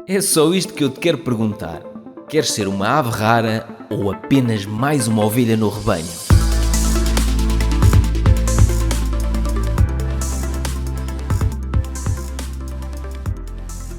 É só isto que eu te quero perguntar. Queres ser uma ave rara ou apenas mais uma ovelha no rebanho?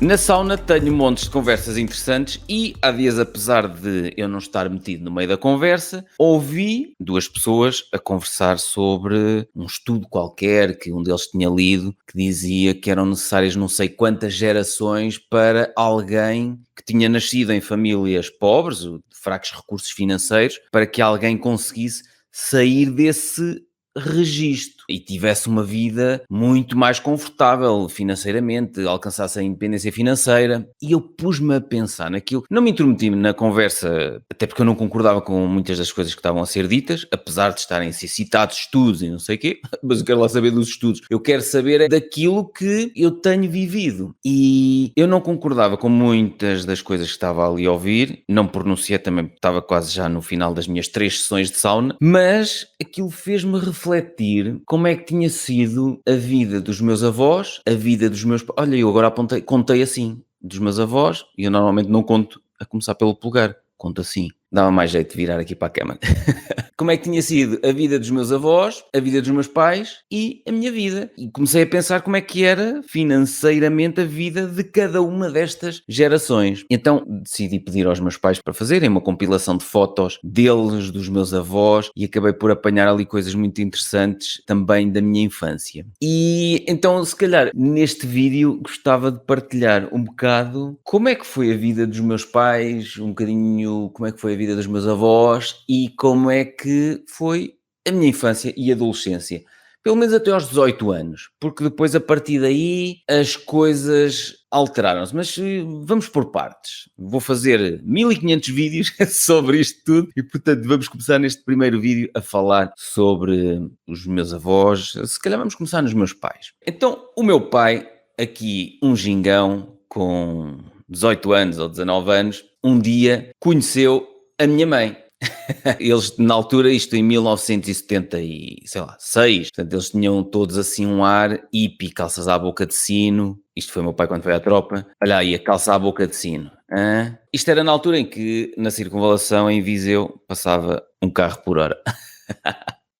Na sauna tenho montes de conversas interessantes e há dias, apesar de eu não estar metido no meio da conversa, ouvi duas pessoas a conversar sobre um estudo qualquer que um deles tinha lido, que dizia que eram necessárias não sei quantas gerações para alguém que tinha nascido em famílias pobres, de fracos recursos financeiros, para que alguém conseguisse sair desse registro e tivesse uma vida muito mais confortável financeiramente, alcançasse a independência financeira. E eu pus-me a pensar naquilo. Não me intrometi na conversa, até porque eu não concordava com muitas das coisas que estavam a ser ditas, apesar de estarem a ser citados estudos e não sei o quê, mas eu quero lá saber dos estudos. Eu quero saber daquilo que eu tenho vivido. E eu não concordava com muitas das coisas que estava ali a ouvir, não pronunciei também, porque estava quase já no final das minhas 3 sessões de sauna, mas aquilo fez-me refletir como é que tinha sido a vida dos meus avós, a vida dos meus... Olha, eu agora contei assim, dos meus avós, e eu normalmente não conto a começar pelo polegar, conto assim. Dava mais jeito de virar aqui para a câmara. Como é que tinha sido a vida dos meus avós, a vida dos meus pais e a minha vida. E comecei a pensar como é que era financeiramente a vida de cada uma destas gerações. Então decidi pedir aos meus pais para fazerem uma compilação de fotos deles, dos meus avós, e acabei por apanhar ali coisas muito interessantes também da minha infância. E então, se calhar, neste vídeo gostava de partilhar um bocado como é que foi a vida dos meus pais, um bocadinho como é que foi a vida dos meus avós e como é que foi a minha infância e adolescência. Pelo menos até aos 18 anos, porque depois a partir daí as coisas alteraram-se. Mas vamos por partes. Vou fazer 1500 vídeos sobre isto tudo e, portanto, vamos começar neste primeiro vídeo a falar sobre os meus avós. Se calhar vamos começar nos meus pais. Então, o meu pai, aqui um gingão com 18 anos ou 19 anos, um dia conheceu a minha mãe. Eles, na altura, isto em 1970 e, sei lá, 6, portanto, eles tinham todos assim um ar hippie, calças à boca de sino. Isto foi o meu pai quando foi à tropa. Olha aí, a calça à boca de sino. Hã? Isto era na altura em que, na circunvalação, em Viseu, passava um carro por hora.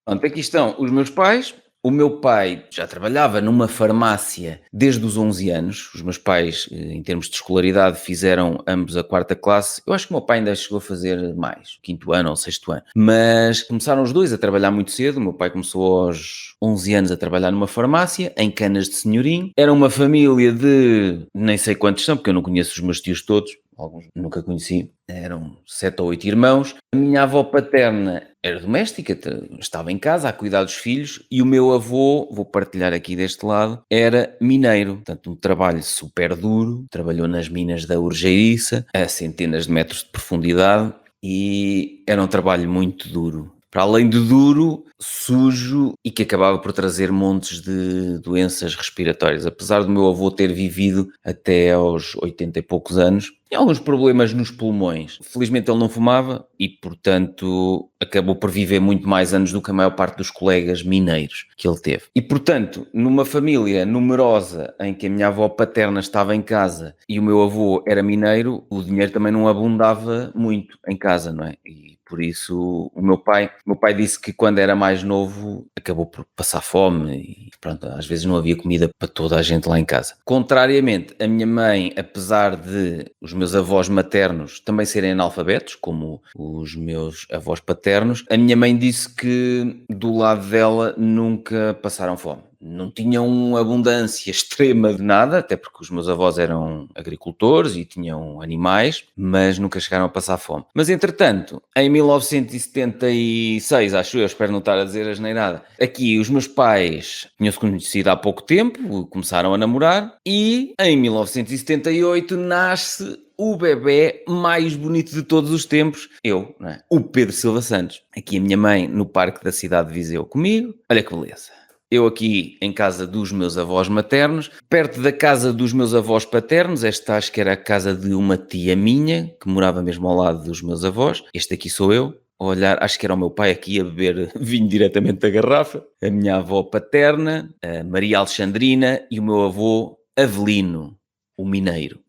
Pronto, aqui estão os meus pais. O meu pai já trabalhava numa farmácia desde os 11 anos. Os meus pais, em termos de escolaridade, fizeram ambos a 4ª classe. Eu acho que o meu pai ainda chegou a fazer mais, 5º ano ou 6º ano. Mas começaram os dois a trabalhar muito cedo. O meu pai começou aos 11 anos a trabalhar numa farmácia, em Canas de Senhorim. Era uma família de nem sei quantos são, porque eu não conheço os meus tios todos. Alguns nunca conheci, eram 7 ou 8 irmãos. A minha avó paterna era doméstica, estava em casa a cuidar dos filhos, e o meu avô, vou partilhar aqui deste lado, era mineiro, portanto um trabalho super duro, trabalhou nas minas da Urgeiriça, a centenas de metros de profundidade, e era um trabalho muito duro. Para além de duro, sujo e que acabava por trazer montes de doenças respiratórias. Apesar do meu avô ter vivido até aos 80 e poucos anos, tinha alguns problemas nos pulmões. Felizmente ele não fumava e, portanto, acabou por viver muito mais anos do que a maior parte dos colegas mineiros que ele teve. E, portanto, numa família numerosa em que a minha avó paterna estava em casa e o meu avô era mineiro, o dinheiro também não abundava muito em casa, não é? E por isso o meu pai disse que quando era mais novo acabou por passar fome e pronto, às vezes não havia comida para toda a gente lá em casa. Contrariamente, a minha mãe, apesar de os meus avós maternos também serem analfabetos, como os meus avós paternos, a minha mãe disse que do lado dela nunca passaram fome. Não tinham abundância extrema de nada, até porque os meus avós eram agricultores e tinham animais, mas nunca chegaram a passar fome. Mas, entretanto, em 1976, acho eu, espero não estar a dizer asneirada, aqui os meus pais tinham-se conhecido há pouco tempo, começaram a namorar, e em 1978 nasce o bebé mais bonito de todos os tempos, eu, não é? O Pedro Silva Santos. Aqui a minha mãe no parque da cidade de Viseu comigo, olha que beleza. Eu aqui em casa dos meus avós maternos, perto da casa dos meus avós paternos, esta acho que era a casa de uma tia minha, que morava mesmo ao lado dos meus avós. Este aqui sou eu, a olhar, acho que era o meu pai aqui a beber vinho diretamente da garrafa. A minha avó paterna, a Maria Alexandrina, e o meu avô Avelino, o mineiro,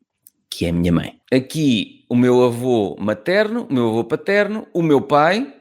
que que é a minha mãe. Aqui o meu avô materno, o meu avô paterno, o meu pai,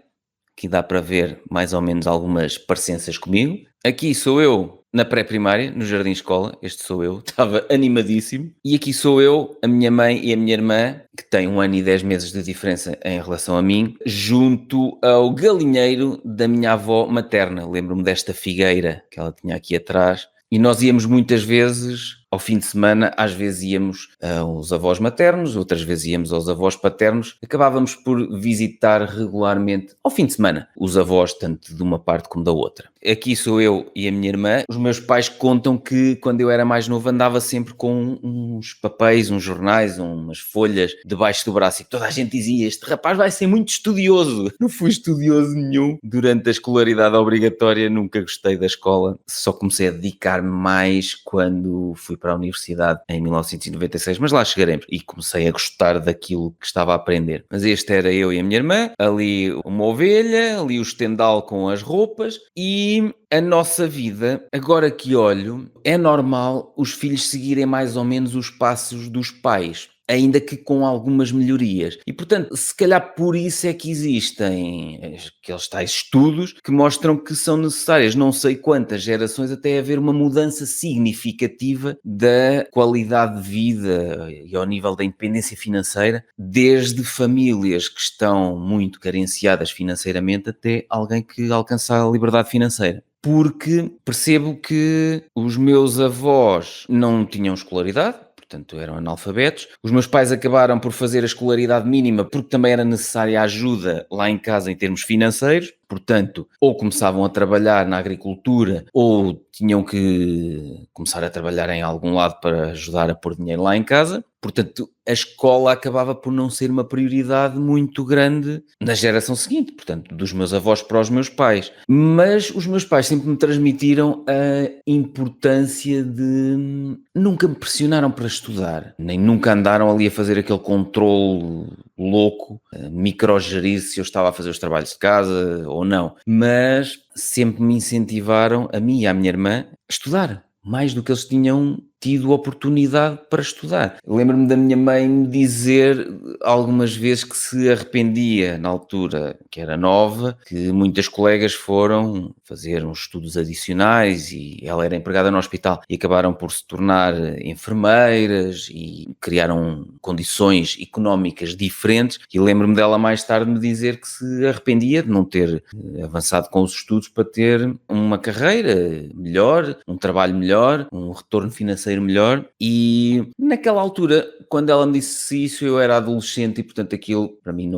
que dá para ver mais ou menos algumas parecenças comigo. Aqui sou eu na pré-primária, no jardim escola, este sou eu, estava animadíssimo. E aqui sou eu, a minha mãe e a minha irmã, que têm 1 ano e 10 meses de diferença em relação a mim, junto ao galinheiro da minha avó materna. Lembro-me desta figueira que ela tinha aqui atrás. E nós íamos muitas vezes, ao fim de semana, às vezes íamos aos avós maternos, outras vezes íamos aos avós paternos. Acabávamos por visitar regularmente, ao fim de semana, os avós, tanto de uma parte como da outra. Aqui sou eu e a minha irmã. Os meus pais contam que, quando eu era mais novo, andava sempre com uns papéis, uns jornais, umas folhas debaixo do braço, e toda a gente dizia: este rapaz vai ser muito estudioso. Não fui estudioso nenhum. Durante a escolaridade obrigatória nunca gostei da escola. Só comecei a dedicar mais quando fui para a universidade em 1996, mas lá chegaremos. E comecei a gostar daquilo que estava a aprender. Mas este era eu e a minha irmã, ali uma ovelha, ali o estendal com as roupas. E a nossa vida, agora que olho, é normal os filhos seguirem mais ou menos os passos dos pais, ainda que com algumas melhorias. E, portanto, se calhar por isso é que existem aqueles tais estudos que mostram que são necessárias não sei quantas gerações até haver uma mudança significativa da qualidade de vida e ao nível da independência financeira, desde famílias que estão muito carenciadas financeiramente até alguém que alcança a liberdade financeira. Porque percebo que os meus avós não tinham escolaridade, portanto eram analfabetos. Os meus pais acabaram por fazer a escolaridade mínima porque também era necessária ajuda lá em casa em termos financeiros. Portanto, ou começavam a trabalhar na agricultura ou tinham que começar a trabalhar em algum lado para ajudar a pôr dinheiro lá em casa. Portanto, a escola acabava por não ser uma prioridade muito grande na geração seguinte, portanto, dos meus avós para os meus pais. Mas os meus pais sempre me transmitiram a importância de... Nunca me pressionaram para estudar, nem nunca andaram ali a fazer aquele controle louco, microgerir se eu estava a fazer os trabalhos de casa ou não. Mas sempre me incentivaram, a mim e à minha irmã, a estudar, mais do que eles tinham tido oportunidade para estudar. Lembro-me da minha mãe me dizer algumas vezes que se arrependia, na altura que era nova, que muitas colegas foram fazer uns estudos adicionais e ela era empregada no hospital e acabaram por se tornar enfermeiras e criaram condições económicas diferentes. E lembro-me dela mais tarde me dizer que se arrependia de não ter avançado com os estudos para ter uma carreira melhor, um trabalho melhor, um retorno financeiro melhor. E naquela altura, quando ela me disse isso, eu era adolescente e portanto aquilo para mim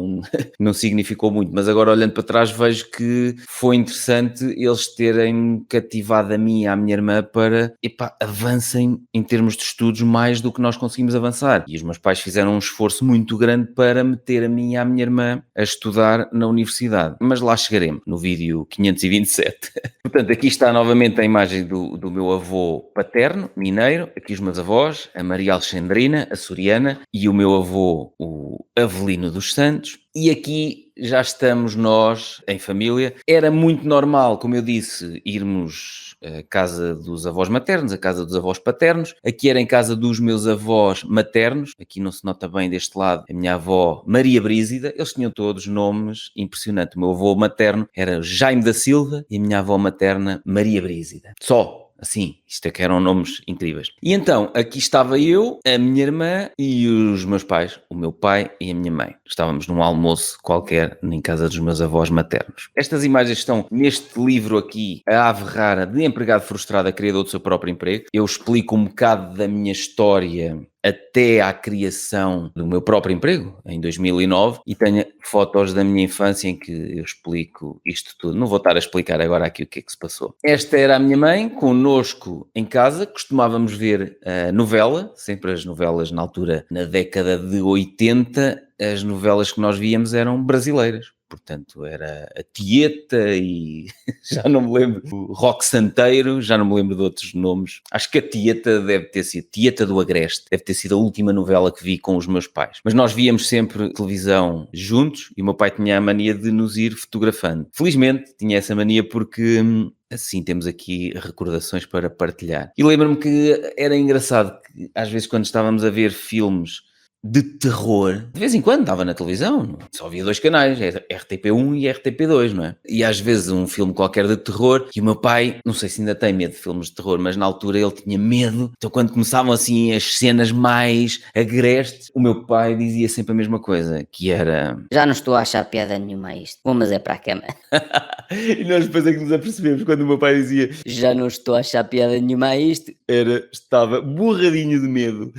não significou muito, mas agora olhando para trás vejo que foi interessante eles terem cativado a mim e à minha irmã para, avancem em termos de estudos mais do que nós conseguimos avançar. E os meus pais fizeram um esforço muito grande para meter a mim e à minha irmã a estudar na universidade, mas lá chegaremos no vídeo 527. Portanto, aqui está novamente a imagem do meu avô paterno, mineiro, aqui os meus avós, a Maria Alexandrina, a Soriana, e o meu avô, o Avelino dos Santos. E aqui já estamos nós, em família. Era muito normal, como eu disse, irmos à casa dos avós maternos, à casa dos avós paternos. Aqui era em casa dos meus avós maternos. Aqui não se nota bem deste lado a minha avó Maria Brígida. Eles tinham todos nomes impressionantes. O meu avô materno era Jaime da Silva e a minha avó materna Maria Brígida. Só. Assim, isto é que eram nomes incríveis. E então, aqui estava eu, a minha irmã e os meus pais, o meu pai e a minha mãe. Estávamos num almoço qualquer em casa dos meus avós maternos. Estas imagens estão neste livro aqui, A Ave Rara, de empregado frustrado a criador do seu próprio emprego. Eu explico um bocado da minha história até à criação do meu próprio emprego, em 2009, e tenho fotos da minha infância em que eu explico isto tudo. Não vou estar a explicar agora aqui o que é que se passou. Esta era a minha mãe, connosco em casa, costumávamos ver a novela, sempre as novelas na altura, na década de 80, as novelas que nós víamos eram brasileiras. Portanto, era a Tieta e já não me lembro, o Roque Santeiro, já não me lembro de outros nomes. Acho que a Tieta deve ter sido, Tieta do Agreste, deve ter sido a última novela que vi com os meus pais. Mas nós víamos sempre televisão juntos e o meu pai tinha a mania de nos ir fotografando. Felizmente tinha essa mania porque... assim temos aqui recordações para partilhar. E lembro-me que era engraçado que às vezes quando estávamos a ver filmes de terror, de vez em quando dava na televisão, só havia dois canais, era RTP1 e RTP2, não é? E às vezes um filme qualquer de terror, e o meu pai, não sei se ainda tem medo de filmes de terror, mas na altura ele tinha medo, então quando começavam assim as cenas mais agrestes, o meu pai dizia sempre a mesma coisa, que era... Já não estou a achar piada nenhuma a isto. Vou, mas é para a cama. E nós depois é que nos apercebemos, quando o meu pai dizia Já não estou a achar piada nenhuma a isto. estava borradinho de medo.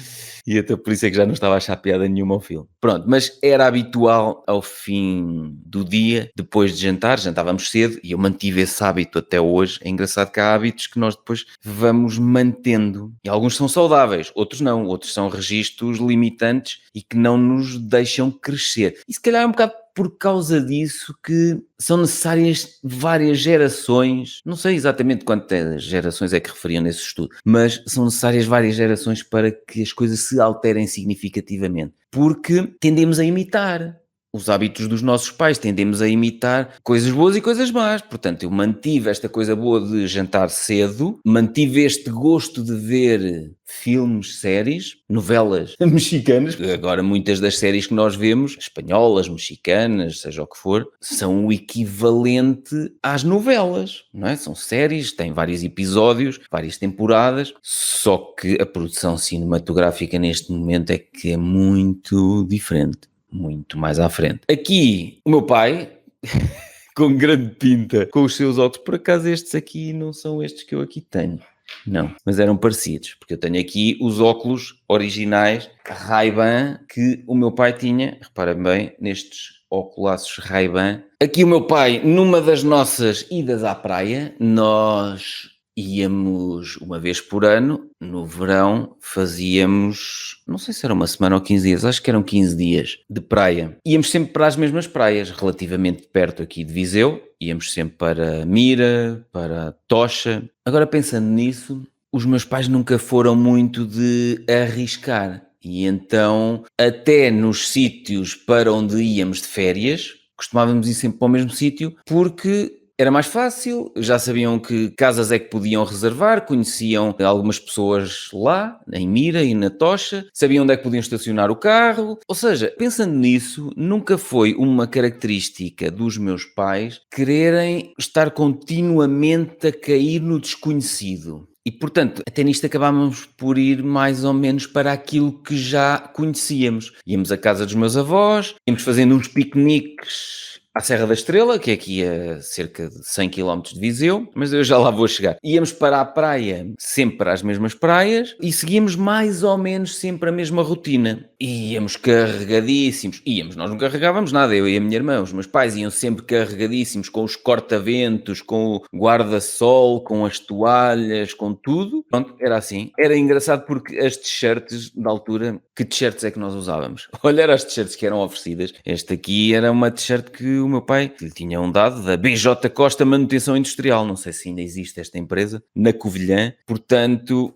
E até por isso é que já não estava a achar piada nenhuma ao filme. Pronto, mas era habitual ao fim do dia, depois de jantar, jantávamos cedo e eu mantive esse hábito até hoje. É engraçado que há hábitos que nós depois vamos mantendo. E alguns são saudáveis, outros não. Outros são registros limitantes e que não nos deixam crescer. E se calhar é um bocado por causa disso que são necessárias várias gerações, não sei exatamente quantas gerações é que referiam nesse estudo, mas são necessárias várias gerações para que as coisas se alterem significativamente, porque tendemos a imitar os hábitos dos nossos pais, tendemos a imitar coisas boas e coisas más. Portanto, eu mantive esta coisa boa de jantar cedo, mantive este gosto de ver filmes, séries, novelas mexicanas. Agora, muitas das séries que nós vemos, espanholas, mexicanas, seja o que for, são o equivalente às novelas, não é? São séries, têm vários episódios, várias temporadas, só que a produção cinematográfica neste momento é que é muito diferente. Muito mais à frente. Aqui, o meu pai, com grande pinta, com os seus óculos, por acaso estes aqui não são estes que eu aqui tenho. Não, mas eram parecidos, porque eu tenho aqui os óculos originais Ray-Ban que o meu pai tinha, reparem bem, nestes oculaços Ray-Ban. Aqui o meu pai, numa das nossas idas à praia, nós íamos uma vez por ano, no verão, fazíamos, não sei se era uma semana ou 15 dias, acho que eram 15 dias de praia. Íamos sempre para as mesmas praias, relativamente perto aqui de Viseu, íamos sempre para Mira, para Tocha. Agora pensando nisso, os meus pais nunca foram muito de arriscar. E então, até nos sítios para onde íamos de férias, costumávamos ir sempre para o mesmo sítio, porque era mais fácil, já sabiam que casas é que podiam reservar, conheciam algumas pessoas lá, em Mira e na Tocha, sabiam onde é que podiam estacionar o carro. Ou seja, pensando nisso, nunca foi uma característica dos meus pais quererem estar continuamente a cair no desconhecido. E, portanto, até nisto acabámos por ir mais ou menos para aquilo que já conhecíamos. Íamos à casa dos meus avós, íamos fazendo uns piqueniques à Serra da Estrela, que é aqui a cerca de 100 km de Viseu, mas eu já lá vou chegar. Íamos para a praia, sempre para as mesmas praias, e seguíamos mais ou menos sempre a mesma rotina. Íamos carregadíssimos. Nós não carregávamos nada, eu e a minha irmã. Os meus pais iam sempre carregadíssimos, com os corta-ventos, com o guarda-sol, com as toalhas, com tudo. Pronto, era assim. Era engraçado porque as t-shirts, da altura, que t-shirts é que nós usávamos? Olha, eram as t-shirts que eram oferecidas. Esta aqui era uma t-shirt que o meu pai lhe tinha dado, da BJ Costa Manutenção Industrial. Não sei se ainda existe esta empresa, na Covilhã. Portanto,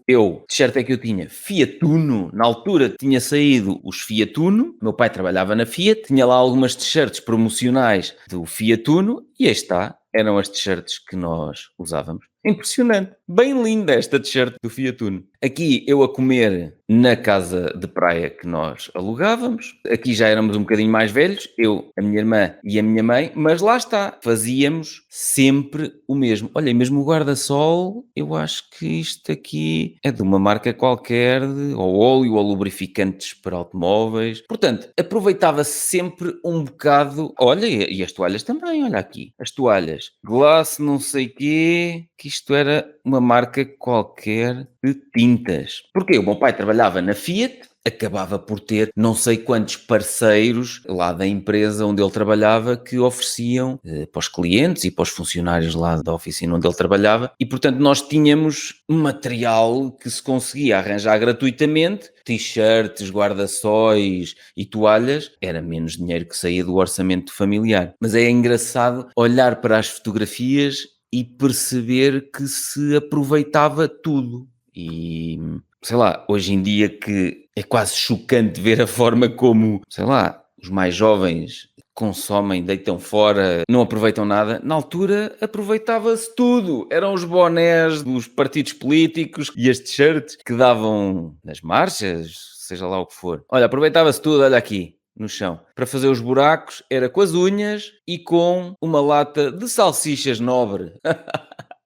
t-shirt é que eu tinha? Fiat Uno. Na altura tinha saído os Fiat Uno. Meu pai trabalhava na Fiat. Tinha lá algumas t-shirts promocionais do Fiat Uno. E aí está. Eram as t-shirts que nós usávamos. Impressionante. Bem linda esta t-shirt do Fiat Uno. Aqui eu a comer na casa de praia que nós alugávamos. Aqui já éramos um bocadinho mais velhos, eu, a minha irmã e a minha mãe, mas lá está, fazíamos sempre o mesmo. Olha, mesmo o guarda-sol, eu acho que isto aqui é de uma marca qualquer, ou óleo ou lubrificantes para automóveis. Portanto, aproveitava-se sempre um bocado. Olha, e as toalhas também, olha aqui. As toalhas. Glass, não sei quê, que isto era uma marca qualquer de tintas. Porque o meu pai trabalhava na Fiat, acabava por ter não sei quantos parceiros lá da empresa onde ele trabalhava que ofereciam para os clientes e para os funcionários lá da oficina onde ele trabalhava, e portanto nós tínhamos material que se conseguia arranjar gratuitamente, t-shirts, guarda-sóis e toalhas, era menos dinheiro que saía do orçamento familiar. Mas é engraçado olhar para as fotografias e perceber que se aproveitava tudo. E sei lá, hoje em dia que é quase chocante ver a forma como, sei lá, os mais jovens consomem, deitam fora, não aproveitam nada. Na altura aproveitava-se tudo. Eram os bonés dos partidos políticos e as t-shirts que davam nas marchas, seja lá o que for. Olha, aproveitava-se tudo, olha aqui, no chão. Para fazer os buracos, era com as unhas e com uma lata de salsichas Nobre.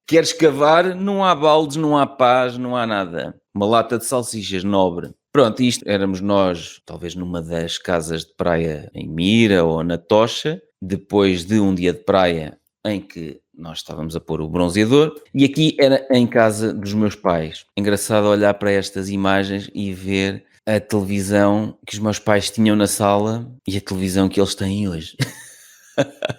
Queres cavar? Não há baldes, não há pás, não há nada. Uma lata de salsichas Nobre. Pronto, isto éramos nós, talvez numa das casas de praia em Mira ou na Tocha, depois de um dia de praia em que nós estávamos a pôr o bronzeador, e aqui era em casa dos meus pais. Engraçado olhar para estas imagens e ver a televisão que os meus pais tinham na sala e a televisão que eles têm hoje.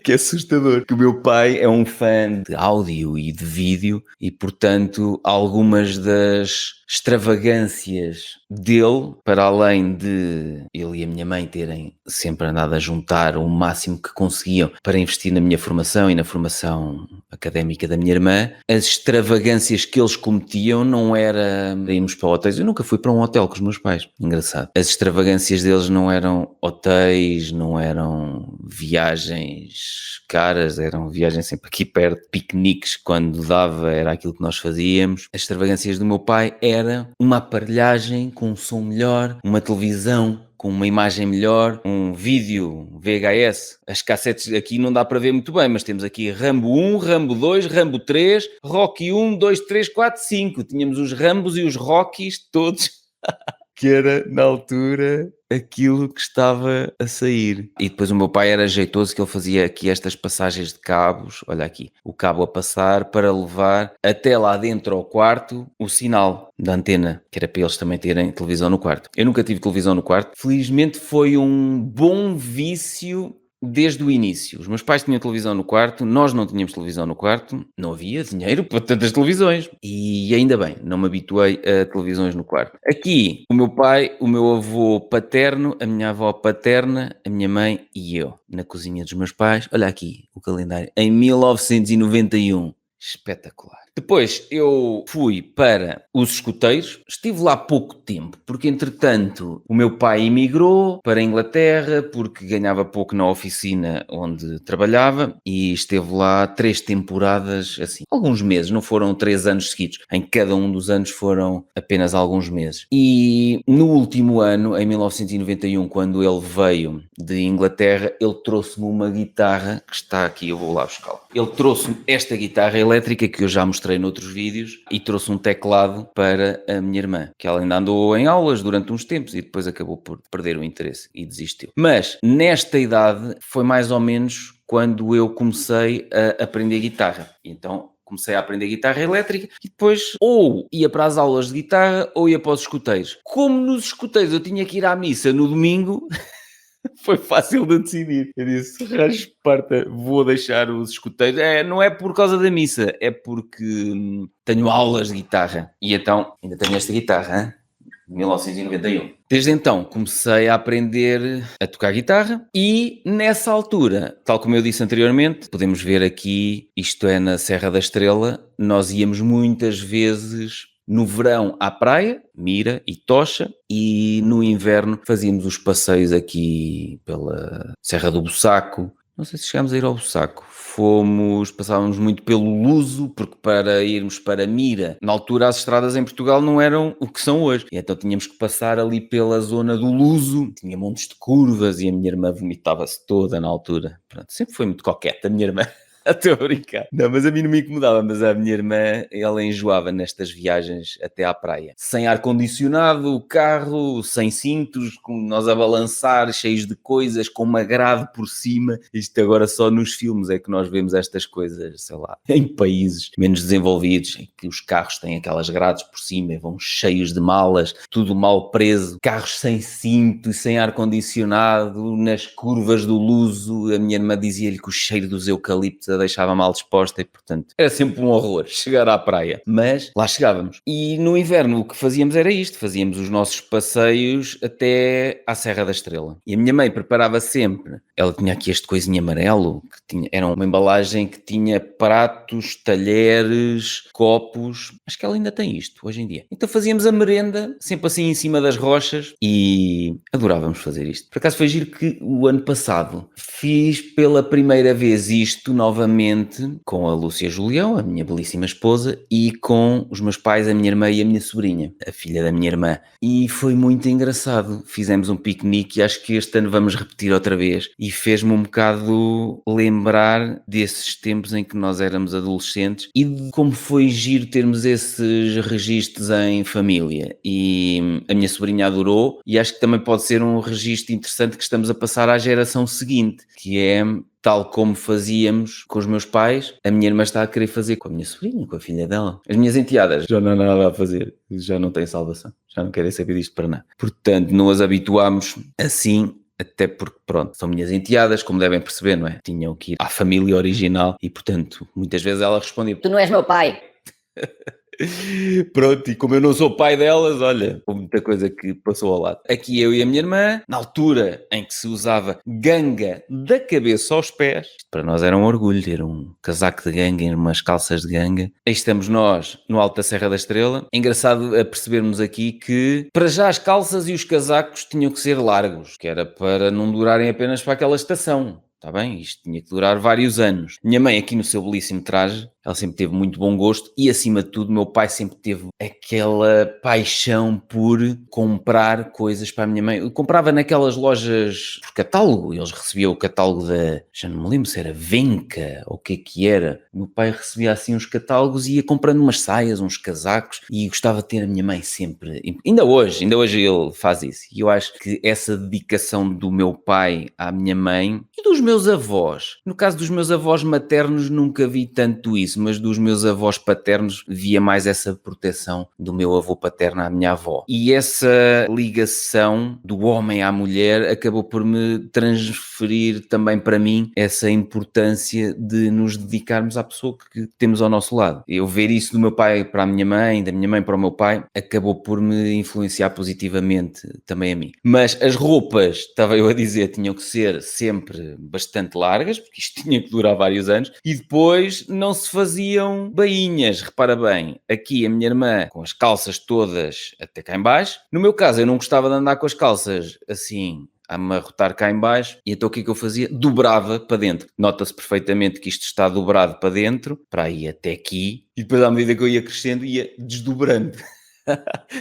Que é assustador, que o meu pai é um fã de áudio e de vídeo e, portanto, algumas das extravagâncias dele, para além de ele e a minha mãe terem sempre andado a juntar o máximo que conseguiam para investir na minha formação e na formação académica da minha irmã, as extravagâncias que eles cometiam não era irmos para hotéis. Eu nunca fui para um hotel com os meus pais, engraçado. As extravagâncias deles não eram hotéis, não eram viagens caras, eram viagens sempre aqui perto, piqueniques, quando dava era aquilo que nós fazíamos. As extravagâncias do meu pai era uma aparelhagem com um som melhor, uma televisão com uma imagem melhor, um vídeo VHS. As cassetes aqui não dá para ver muito bem, mas temos aqui Rambo 1, Rambo 2, Rambo 3, Rocky 1, 2, 3, 4, 5. Tínhamos os Rambos e os Rockys todos, que era, na altura, aquilo que estava a sair. E depois o meu pai era jeitoso, que ele fazia aqui estas passagens de cabos, olha aqui, o cabo a passar para levar até lá dentro ao quarto o sinal da antena, que era para eles também terem televisão no quarto. Eu nunca tive televisão no quarto. Felizmente foi um bom vício desde o início. Os meus pais tinham televisão no quarto, nós não tínhamos televisão no quarto, não havia dinheiro para tantas televisões. E ainda bem, não me habituei a televisões no quarto. Aqui, o meu pai, o meu avô paterno, a minha avó paterna, a minha mãe e eu, na cozinha dos meus pais. Olha aqui o calendário, em 1991. Espetacular. Depois eu fui para os escuteiros, estive lá pouco tempo, porque entretanto o meu pai emigrou para a Inglaterra, porque ganhava pouco na oficina onde trabalhava, e esteve lá 3 temporadas, assim, alguns meses, não foram 3 anos seguidos, em cada um dos anos foram apenas alguns meses. E no último ano, em 1991, quando ele veio de Inglaterra, ele trouxe-me uma guitarra, que está aqui, eu vou lá buscá-la. Ele trouxe-me esta guitarra elétrica, que eu já mostrei noutros vídeos, e trouxe um teclado para a minha irmã, que ela ainda andou em aulas durante uns tempos e depois acabou por perder o interesse e desistiu. Mas nesta idade foi mais ou menos quando eu comecei a aprender guitarra. Então comecei a aprender guitarra elétrica e depois ou ia para as aulas de guitarra ou ia para os escuteiros. Como nos escuteiros eu tinha que ir à missa no domingo, foi fácil de decidir. Eu disse, rasparta, vou deixar os escuteiros. Não é por causa da missa, é porque tenho aulas de guitarra. E então, ainda tenho esta guitarra, hein? 1991. Desde então comecei a aprender a tocar guitarra e nessa altura, tal como eu disse anteriormente, podemos ver aqui, isto é na Serra da Estrela, nós íamos muitas vezes no verão à praia, Mira e Tocha, e no inverno fazíamos os passeios aqui pela Serra do Bussaco. Não sei se chegámos a ir ao Bussaco. Passávamos muito pelo Luso, porque para irmos para Mira, na altura as estradas em Portugal não eram o que são hoje. E então tínhamos que passar ali pela zona do Luso, tinha montes de curvas e a minha irmã vomitava-se toda na altura. Pronto, sempre foi muito coqueta a minha irmã. Estou a brincar. Não, mas a mim não me incomodava, mas a minha irmã, ela enjoava nestas viagens até à praia. Sem ar-condicionado, o carro, sem cintos, com nós a balançar, cheios de coisas, com uma grade por cima. Isto agora só nos filmes é que nós vemos estas coisas, sei lá, em países menos desenvolvidos, em que os carros têm aquelas grades por cima e vão cheios de malas, tudo mal preso, carros sem cinto, sem ar-condicionado, nas curvas do Luso. A minha irmã dizia-lhe que o cheiro dos eucaliptos a deixava mal disposta e, portanto, era sempre um horror chegar à praia. Mas lá chegávamos. E no inverno o que fazíamos era isto. Fazíamos os nossos passeios até à Serra da Estrela. E a minha mãe preparava sempre. Ela tinha aqui este coisinho amarelo, era uma embalagem que tinha pratos, talheres, copos. Acho que ela ainda tem isto hoje em dia. Então fazíamos a merenda, sempre assim em cima das rochas, e adorávamos fazer isto. Por acaso foi giro que o ano passado fiz pela primeira vez isto novamente novamente com a Lúcia Julião, a minha belíssima esposa, e com os meus pais, a minha irmã e a minha sobrinha, a filha da minha irmã. E foi muito engraçado. Fizemos um piquenique e acho que este ano vamos repetir outra vez. E fez-me um bocado lembrar desses tempos em que nós éramos adolescentes e de como foi giro termos esses registros em família. E a minha sobrinha adorou e acho que também pode ser um registro interessante que estamos a passar à geração seguinte, que é... tal como fazíamos com os meus pais, a minha irmã está a querer fazer com a minha sobrinha, com a filha dela. As minhas enteadas já não há nada a fazer, já não têm salvação, já não querem saber disto para nada. Portanto, não as habituámos assim, até porque, pronto, são minhas enteadas, como devem perceber, não é? Tinham que ir à família original e, portanto, muitas vezes ela respondia: Tu não és meu pai. Pronto, e como eu não sou pai delas, olha, houve muita coisa que passou ao lado. Aqui eu e a minha irmã, na altura em que se usava ganga da cabeça aos pés, isto para nós era um orgulho ter um casaco de ganga e umas calças de ganga. Aí estamos nós, no alto da Serra da Estrela. É engraçado a percebermos aqui que, para já, as calças e os casacos tinham que ser largos, que era para não durarem apenas para aquela estação. Está bem? Isto tinha que durar vários anos. Minha mãe, aqui no seu belíssimo traje, ela sempre teve muito bom gosto e, acima de tudo, meu pai sempre teve aquela paixão por comprar coisas para a minha mãe. Eu comprava naquelas lojas por catálogo. Eles recebiam o catálogo da... já não me lembro se era Venca ou o que era. O meu pai recebia assim uns catálogos e ia comprando umas saias, uns casacos e gostava de ter a minha mãe sempre... Ainda hoje ele faz isso. E eu acho que essa dedicação do meu pai à minha mãe e dos meus avós. No caso dos meus avós maternos nunca vi tanto isso, mas dos meus avós paternos via mais essa proteção do meu avô paterno à minha avó. E essa ligação do homem à mulher acabou por me transferir também para mim essa importância de nos dedicarmos à pessoa que temos ao nosso lado. Eu ver isso do meu pai para a minha mãe, da minha mãe para o meu pai, acabou por me influenciar positivamente também a mim. Mas as roupas, estava eu a dizer, tinham que ser sempre bastante largas, porque isto tinha que durar vários anos, e depois não se faziam bainhas. Repara bem, aqui a minha irmã com as calças todas até cá em baixo. No meu caso, eu não gostava de andar com as calças assim a amarrotar cá em baixo, e então o que é que eu fazia? Dobrava para dentro. Nota-se perfeitamente que isto está dobrado para dentro, para aí até aqui, e depois à medida que eu ia crescendo ia desdobrando.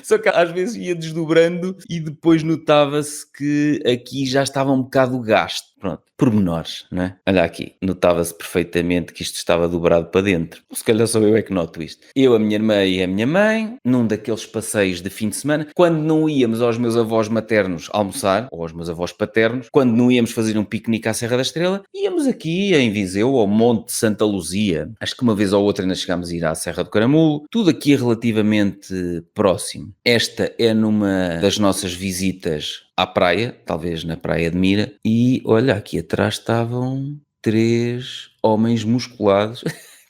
Só que às vezes ia desdobrando e depois notava-se que aqui já estava um bocado gasto. Pronto, pormenores, não é? Olha aqui, notava-se perfeitamente que isto estava dobrado para dentro. Se calhar só eu é que noto isto. Eu, a minha irmã e a minha mãe, num daqueles passeios de fim de semana, quando não íamos aos meus avós maternos almoçar, ou aos meus avós paternos, quando não íamos fazer um piquenique à Serra da Estrela, íamos aqui em Viseu, ao Monte de Santa Luzia. Acho que uma vez ou outra ainda chegámos a ir à Serra do Caramulo. Tudo aqui é relativamente próximo. Esta é numa das nossas visitas à praia, talvez na Praia de Mira, e olha, aqui atrás estavam 3 homens musculados.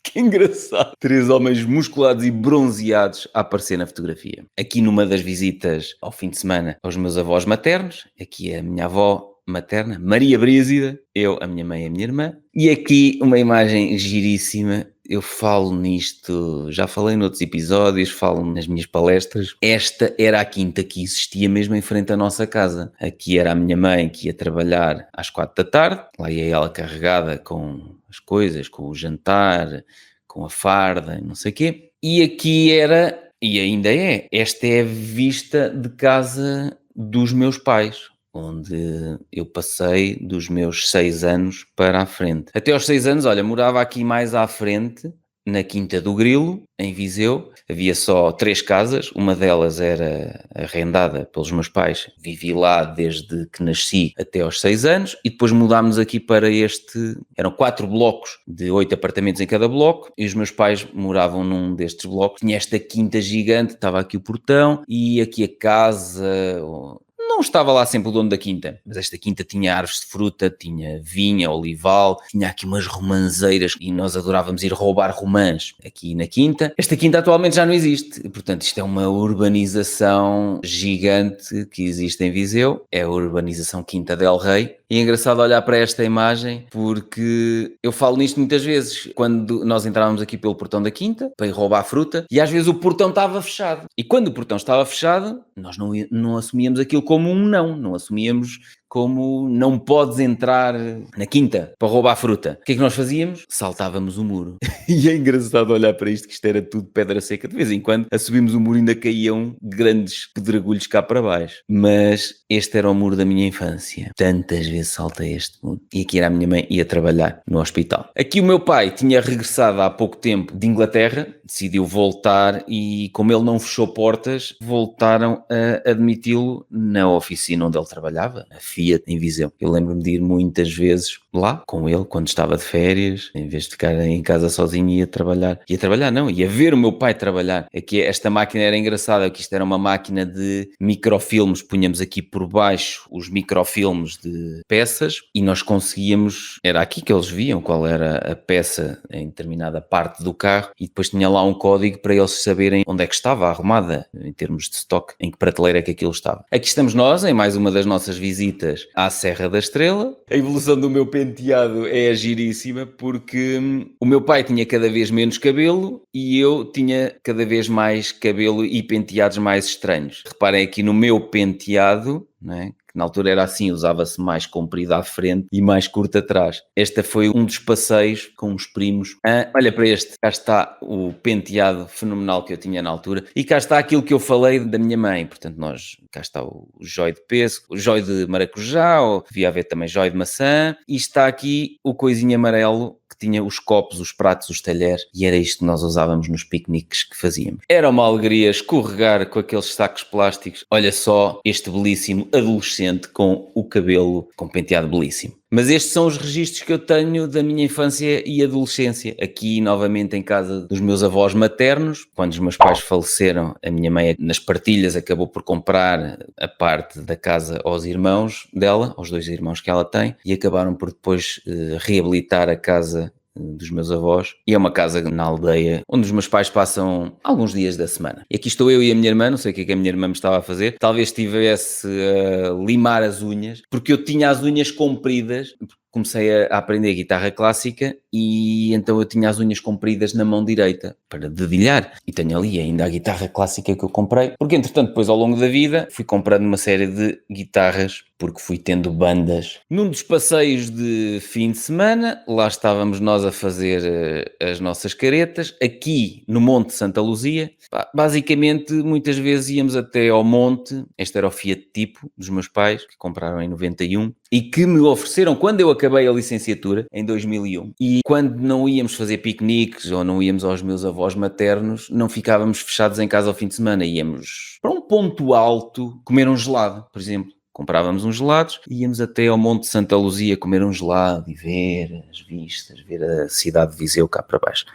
Que engraçado! 3 homens musculados e bronzeados a aparecer na fotografia. Aqui numa das visitas ao fim de semana aos meus avós maternos, aqui é a minha avó materna, Maria Brígida, eu, a minha mãe e a minha irmã, e aqui uma imagem giríssima. Eu falo nisto, já falei noutros episódios, falo nas minhas palestras. Esta era a quinta que existia mesmo em frente à nossa casa. Aqui era a minha mãe que ia trabalhar às 4 da tarde, lá ia ela carregada com as coisas, com o jantar, com a farda, não sei o quê. E aqui era, e ainda é, esta é a vista de casa dos meus pais, onde eu passei dos meus 6 anos para a frente. Até aos 6 anos, olha, morava aqui mais à frente, na Quinta do Grilo, em Viseu. Havia só 3 casas, uma delas era arrendada pelos meus pais. Vivi lá desde que nasci até aos 6 anos e depois mudámos aqui para este... Eram 4 blocos de 8 apartamentos em cada bloco e os meus pais moravam num destes blocos. Tinha esta quinta gigante, estava aqui o portão e aqui a casa... Não estava lá sempre o dono da quinta, mas esta quinta tinha árvores de fruta, tinha vinha, olival, tinha aqui umas romãzeiras e nós adorávamos ir roubar romãs aqui na quinta. Esta quinta atualmente já não existe, portanto isto é uma urbanização gigante que existe em Viseu, é a urbanização Quinta del Rei. E é engraçado olhar para esta imagem porque eu falo nisto muitas vezes, quando nós entrávamos aqui pelo portão da quinta para ir roubar fruta e às vezes o portão estava fechado. E quando o portão estava fechado, nós não assumíamos aquilo como um não assumíamos como não podes entrar na quinta para roubar fruta. O que é que nós fazíamos? Saltávamos o muro. E é engraçado olhar para isto, que isto era tudo pedra seca. De vez em quando, a subimos o muro ainda caíam grandes pedregulhos cá para baixo. Mas este era o muro da minha infância. Tantas vezes saltei este muro. E aqui era a minha mãe, ia trabalhar no hospital. Aqui o meu pai tinha regressado há pouco tempo de Inglaterra, decidiu voltar e, como ele não fechou portas, voltaram a admiti-lo na oficina onde ele trabalhava, a Fiat em Viseu. Eu lembro-me de ir muitas vezes lá com ele quando estava de férias, em vez de ficar em casa sozinho, ia trabalhar. Ia ver o meu pai trabalhar. Aqui esta máquina era engraçada, que isto era uma máquina de microfilmes, punhamos aqui por baixo os microfilmes de peças e nós conseguíamos, era aqui que eles viam qual era a peça em determinada parte do carro e depois tinha lá um código para eles saberem onde é que estava arrumada, em termos de stock, em que prateleira é que aquilo estava. Aqui estamos nós, em mais uma das nossas visitas à Serra da Estrela. A evolução do meu penteado é giríssima porque o meu pai tinha cada vez menos cabelo e eu tinha cada vez mais cabelo e penteados mais estranhos. Reparem aqui no meu penteado, não é? Que na altura era assim, usava-se mais comprido à frente e mais curto atrás. Este foi um dos passeios com os primos. Olha para este, cá está o penteado fenomenal que eu tinha na altura e cá está aquilo que eu falei da minha mãe. Portanto, cá está o jói de pêssego, o jói de maracujá, ou devia haver também jói de maçã, e está aqui o coisinho amarelo que tinha os copos, os pratos, os talheres, e era isto que nós usávamos nos piqueniques que fazíamos. Era uma alegria escorregar com aqueles sacos plásticos. Olha só este belíssimo adolescente com o cabelo com penteado belíssimo. Mas estes são os registros que eu tenho da minha infância e adolescência. Aqui, novamente, em casa dos meus avós maternos. Quando os meus pais faleceram, a minha mãe, nas partilhas, acabou por comprar a parte da casa aos irmãos dela, aos 2 irmãos que ela tem, e acabaram por depois reabilitar a casa dos meus avós, e é uma casa na aldeia onde os meus pais passam alguns dias da semana. E aqui estou eu e a minha irmã, não sei o que é que a minha irmã me estava a fazer, talvez estivesse a limar as unhas, porque eu tinha as unhas compridas, comecei a aprender guitarra clássica e então eu tinha as unhas compridas na mão direita para dedilhar, e tenho ali ainda a guitarra clássica que eu comprei, porque entretanto depois ao longo da vida fui comprando uma série de guitarras porque fui tendo bandas. Num dos passeios de fim de semana, lá estávamos nós a fazer as nossas caretas, aqui no Monte Santa Luzia. Basicamente, muitas vezes íamos até ao monte, este era o Fiat Tipo dos meus pais, que compraram em 91, e que me ofereceram quando eu acabei a licenciatura, em 2001. E quando não íamos fazer piqueniques ou não íamos aos meus avós maternos, não ficávamos fechados em casa ao fim de semana, íamos para um ponto alto comer um gelado, por exemplo. Comprávamos uns gelados e íamos até ao Monte Santa Luzia comer um gelado e ver as vistas, ver a cidade de Viseu cá para baixo.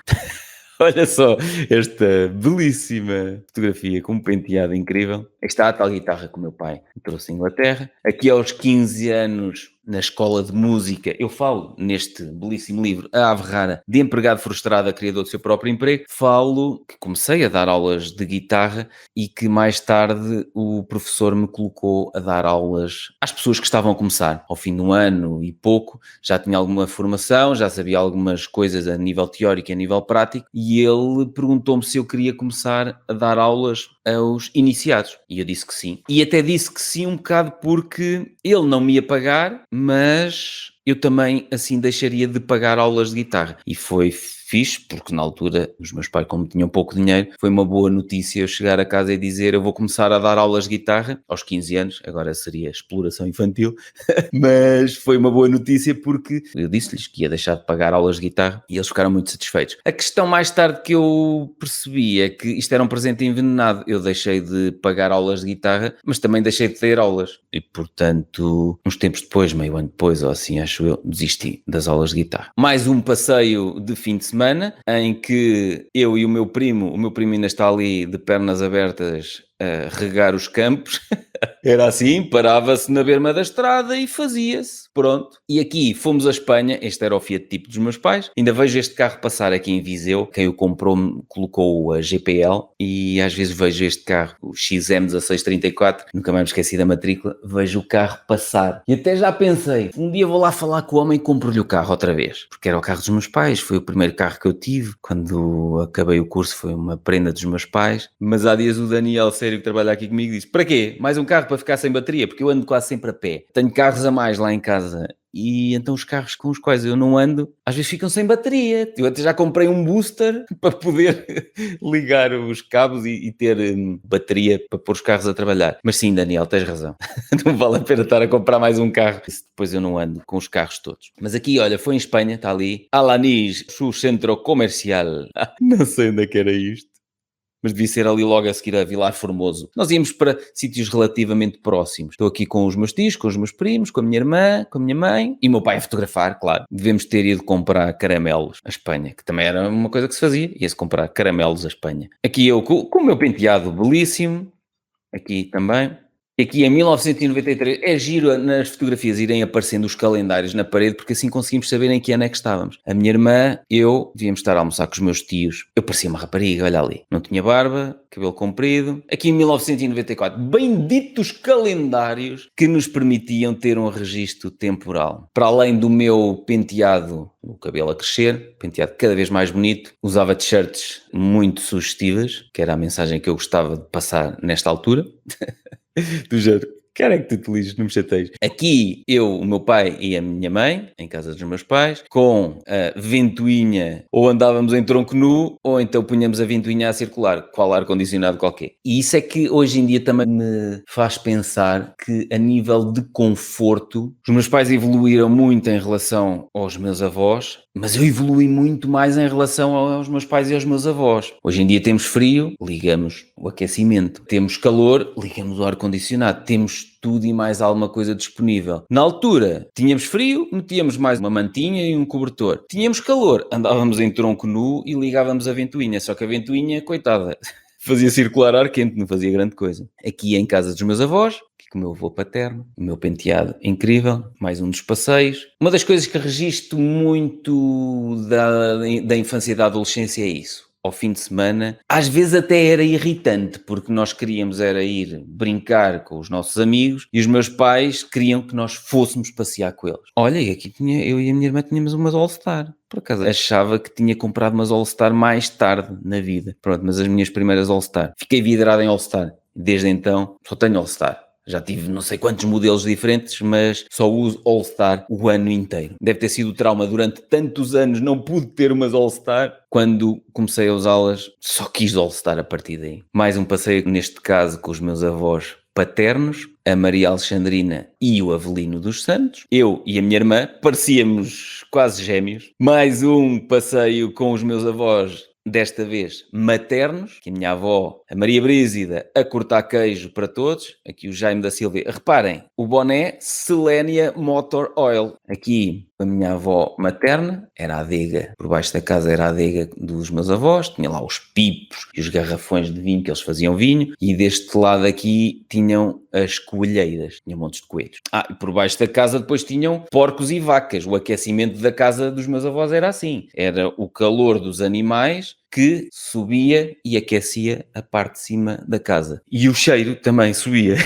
Olha só esta belíssima fotografia com um penteado incrível. Aqui está a tal guitarra que o meu pai me trouxe à Inglaterra. Aqui aos 15 anos, na escola de música, eu falo neste belíssimo livro, A Ave Rara, de empregado frustrado a criador do seu próprio emprego, falo que comecei a dar aulas de guitarra e que mais tarde o professor me colocou a dar aulas às pessoas que estavam a começar. Ao fim de um ano e pouco, já tinha alguma formação, já sabia algumas coisas a nível teórico e a nível prático, e ele perguntou-me se eu queria começar a dar aulas aos iniciados. E eu disse que sim. E até disse que sim um bocado porque ele não me ia pagar, mas eu também assim deixaria de pagar aulas de guitarra. E foi fixe, porque na altura os meus pais, como tinham pouco dinheiro, foi uma boa notícia eu chegar a casa e dizer eu vou começar a dar aulas de guitarra aos 15 anos, agora seria exploração infantil, mas foi uma boa notícia porque eu disse-lhes que ia deixar de pagar aulas de guitarra e eles ficaram muito satisfeitos. A questão mais tarde que eu percebi é que isto era um presente envenenado. Eu deixei de pagar aulas de guitarra, mas também deixei de ter aulas. E, portanto, uns tempos depois, meio ano depois, ou assim, acho eu, desisti das aulas de guitarra. Mais um passeio de fim de semana, em que eu e o meu primo ainda está ali de pernas abertas a regar os campos. Era assim, parava-se na berma da estrada e fazia-se, pronto. E aqui fomos a Espanha, este era o Fiat Tipo dos meus pais, ainda vejo este carro passar aqui em Viseu, quem o comprou colocou a GPL, e às vezes vejo este carro, o XM1634, nunca mais me esqueci da matrícula, vejo o carro passar. E até já pensei, um dia vou lá falar com o homem e compro-lhe o carro outra vez, porque era o carro dos meus pais, foi o primeiro carro que eu tive, quando acabei o curso foi uma prenda dos meus pais, mas há dias o Daniel, sério, que trabalha aqui comigo, disse, para quê? Mais um carro para ficar sem bateria, porque eu ando quase sempre a pé. Tenho carros a mais lá em casa. E então os carros com os quais eu não ando, às vezes ficam sem bateria. Eu até já comprei um booster para poder ligar os cabos e ter bateria para pôr os carros a trabalhar. Mas sim, Daniel, tens razão. Não vale a pena estar a comprar mais um carro, se depois eu não ando com os carros todos. Mas aqui, olha, foi em Espanha, está ali. Alanis, su centro comercial. Não sei onde é que era isto. Mas devia ser ali logo a seguir a Vilar Formoso. Nós íamos para sítios relativamente próximos. Estou aqui com os meus tios, com os meus primos, com a minha irmã, com a minha mãe e o meu pai a fotografar, claro. Devemos ter ido comprar caramelos à Espanha, que também era uma coisa que se fazia, ia-se comprar caramelos à Espanha. Aqui eu com o meu penteado belíssimo, aqui também. E aqui em 1993, é giro nas fotografias irem aparecendo os calendários na parede, porque assim conseguimos saber em que ano é que estávamos. A minha irmã, eu, devíamos estar a almoçar com os meus tios. Eu parecia uma rapariga, olha ali. Não tinha barba, cabelo comprido. Aqui em 1994, benditos calendários que nos permitiam ter um registro temporal. Para além do meu penteado, o cabelo a crescer, penteado cada vez mais bonito, usava t-shirts muito sugestivas, que era a mensagem que eu gostava de passar nesta altura. Do género, cara é que tu te lixas, não me chateias. Aqui, eu, o meu pai e a minha mãe, em casa dos meus pais, com a ventoinha, ou andávamos em tronco nu, ou então punhamos a ventoinha a circular, qual ar-condicionado qualquer. E isso é que hoje em dia também me faz pensar que a nível de conforto, os meus pais evoluíram muito em relação aos meus avós, mas eu evolui muito mais em relação aos meus pais e aos meus avós. Hoje em dia temos frio, ligamos o aquecimento. Temos calor, ligamos o ar-condicionado. Temos tudo e mais alguma coisa disponível. Na altura, tínhamos frio, metíamos mais uma mantinha e um cobertor. Tínhamos calor, andávamos em tronco nu e ligávamos a ventoinha. Só que a ventoinha, coitada, fazia circular ar quente, não fazia grande coisa. Aqui em casa dos meus avós, aqui com o meu avô paterno, o meu penteado incrível, mais um dos passeios. Uma das coisas que registro muito da infância e da adolescência é isso. Ao fim de semana, às vezes até era irritante, porque nós queríamos era ir brincar com os nossos amigos e os meus pais queriam que nós fôssemos passear com eles. Olha, e aqui eu e a minha irmã tínhamos umas All-Star. Por acaso achava que tinha comprado umas All-Star mais tarde na vida. Pronto, mas as minhas primeiras All-Star. Fiquei vidrado em All-Star. Desde então, só tenho All-Star. Já tive não sei quantos modelos diferentes, mas só uso All-Star o ano inteiro. Deve ter sido trauma durante tantos anos, não pude ter umas All-Star. Quando comecei a usá-las, só quis All-Star a partir daí. Mais um passeio, neste caso, com os meus avós paternos, a Maria Alexandrina e o Avelino dos Santos. Eu e a minha irmã parecíamos quase gêmeos. Mais um passeio com os meus avós, desta vez maternos, que a minha avó, a Maria Brígida, a cortar queijo para todos. Aqui o Jaime da Silva. Reparem, o boné Selenia Motor Oil. Aqui a minha avó materna era a adega, por baixo da casa era a adega dos meus avós, tinha lá os pipos e os garrafões de vinho que eles faziam vinho, e deste lado aqui tinham as coelheiras, tinha montes de coelhos. E por baixo da casa depois tinham porcos e vacas. O aquecimento da casa dos meus avós era assim, era o calor dos animais que subia e aquecia a parte de cima da casa. E o cheiro também subia.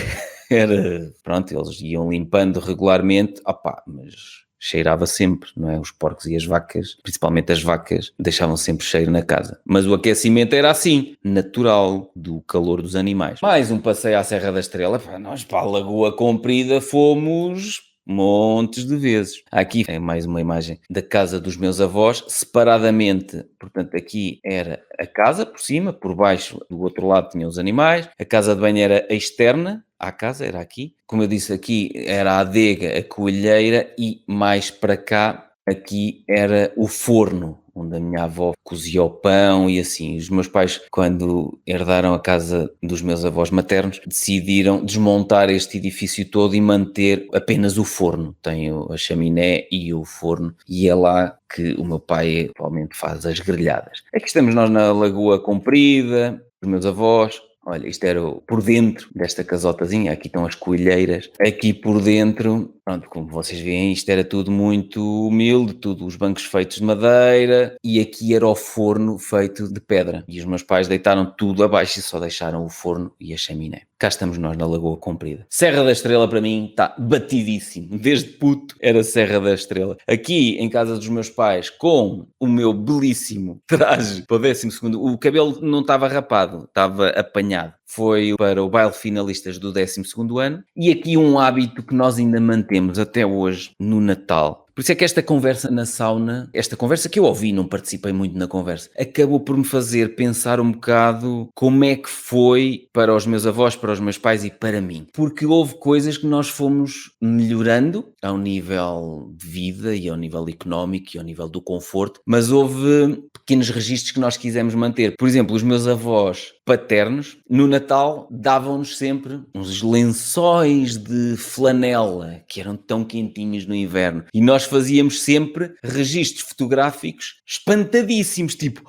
Era, pronto, eles iam limpando regularmente, mas cheirava sempre, não é? Os porcos e as vacas, principalmente as vacas, deixavam sempre cheiro na casa. Mas o aquecimento era assim, natural, do calor dos animais. Mais um passeio à Serra da Estrela. Nós para a Lagoa Comprida fomos montes de vezes. Aqui é mais uma imagem da casa dos meus avós, separadamente. Portanto, aqui era a casa por cima, por baixo, do outro lado tinham os animais. A casa de banho era a externa, à casa, era aqui. Como eu disse, aqui era a adega, a coelheira, e mais para cá, aqui era o forno, onde a minha avó cozia o pão e assim. Os meus pais, quando herdaram a casa dos meus avós maternos, decidiram desmontar este edifício todo e manter apenas o forno. Tem a chaminé e o forno, e é lá que o meu pai atualmente faz as grelhadas. Aqui estamos nós na Lagoa Comprida, os meus avós. Olha, isto era por dentro desta casotazinha, aqui estão as coelheiras. Aqui por dentro pronto, como vocês veem, isto era tudo muito humilde, tudo os bancos feitos de madeira e aqui era o forno feito de pedra. E os meus pais deitaram tudo abaixo e só deixaram o forno e a chaminé. Cá estamos nós na Lagoa Comprida. Serra da Estrela para mim está batidíssimo. Desde puto era Serra da Estrela. Aqui em casa dos meus pais, com o meu belíssimo traje para o 12º, o cabelo não estava rapado, estava apanhado. Foi para o baile finalistas do 12º ano e aqui um hábito que nós ainda mantemos até hoje no Natal. Por isso é que esta conversa na sauna, esta conversa que eu ouvi, não participei muito na conversa, acabou por me fazer pensar um bocado como é que foi para os meus avós, para os meus pais e para mim. Porque houve coisas que nós fomos melhorando ao nível de vida e ao nível económico e ao nível do conforto, mas houve pequenos registros que nós quisemos manter. Por exemplo, os meus avós paternos, no Natal, davam-nos sempre uns lençóis de flanela, que eram tão quentinhos no inverno. E nós fazíamos sempre registros fotográficos espantadíssimos, tipo,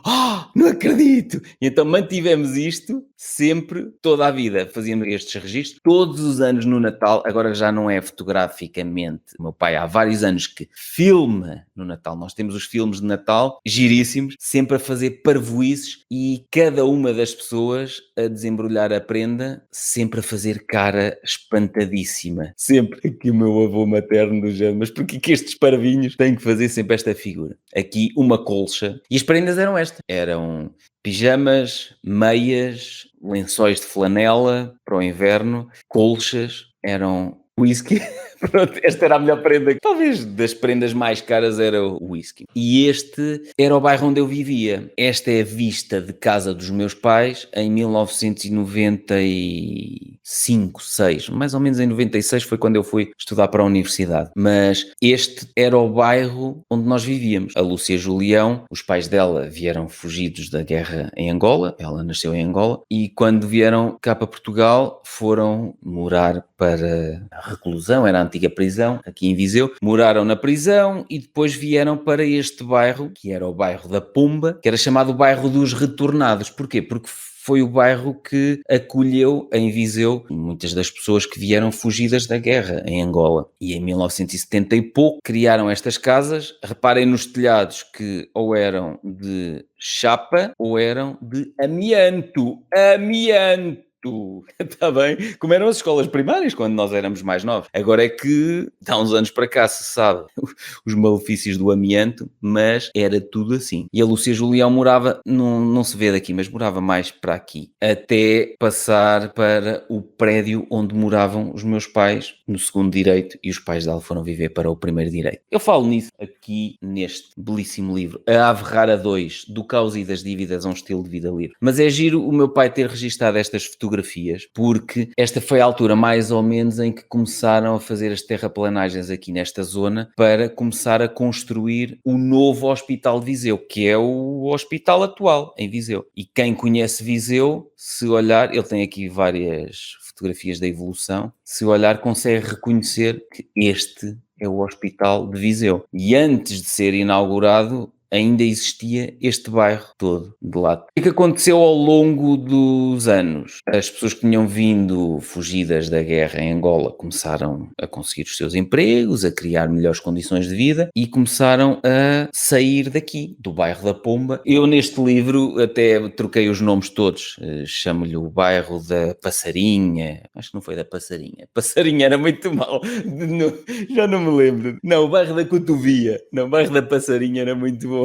não acredito! E então mantivemos isto sempre, toda a vida. Fazíamos estes registros todos os anos no Natal, agora já não é fotograficamente. O meu pai há vários anos que filma no Natal. Nós temos os filmes de Natal, giríssimos, sempre a fazer parvoíces e cada uma das pessoas a desembrulhar a prenda, sempre a fazer cara espantadíssima. Sempre aqui o meu avô materno do género, mas porquê que estes parvinhos têm que fazer sempre esta figura? Aqui uma colcha. E as prendas eram estas. Eram pijamas, meias, lençóis de flanela para o inverno, colchas, eram whisky. Pronto, esta era a melhor prenda. Talvez das prendas mais caras era o whisky. E este era o bairro onde eu vivia. Esta é a vista de casa dos meus pais em 1995, 6. Mais ou menos em 96 foi quando eu fui estudar para a universidade. Mas este era o bairro onde nós vivíamos. A Lúcia Julião, os pais dela vieram fugidos da guerra em Angola. Ela nasceu em Angola. E quando vieram cá para Portugal, foram morar para a reclusão, era a antiga prisão, aqui em Viseu. Moraram na prisão e depois vieram para este bairro, que era o bairro da Pomba, que era chamado o bairro dos retornados. Porquê? Porque foi o bairro que acolheu em Viseu muitas das pessoas que vieram fugidas da guerra em Angola. E em 1970 e pouco criaram estas casas. Reparem nos telhados que ou eram de chapa ou eram de amianto. Amianto! Está bem? Como eram as escolas primárias quando nós éramos mais novos. Agora é que, há uns anos para cá, se sabe os malefícios do amianto, mas era tudo assim. E a Lúcia Julião morava, não se vê daqui, mas morava mais para aqui, até passar para o prédio onde moravam os meus pais, no segundo direito, e os pais dela foram viver para o primeiro direito. Eu falo nisso aqui neste belíssimo livro, A Ave Rara 2, do Caos e das Dívidas a um Estilo de Vida Livre. Mas é giro o meu pai ter registado estas fotografias, porque esta foi a altura mais ou menos em que começaram a fazer as terraplanagens aqui nesta zona para começar a construir o novo Hospital de Viseu, que é o hospital atual em Viseu. E quem conhece Viseu, se olhar, ele tem aqui várias fotografias da evolução, se olhar consegue reconhecer que este é o Hospital de Viseu. E antes de ser inaugurado, ainda existia este bairro todo de lado. O que aconteceu ao longo dos anos? As pessoas que tinham vindo fugidas da guerra em Angola começaram a conseguir os seus empregos, a criar melhores condições de vida e começaram a sair daqui, do bairro da Pomba. Eu neste livro até troquei os nomes todos, chamo-lhe o bairro da Passarinha, acho que não foi da Passarinha, Passarinha era muito mal, já não me lembro. Não, o bairro da Cotovia, não, o bairro da Passarinha era muito bom.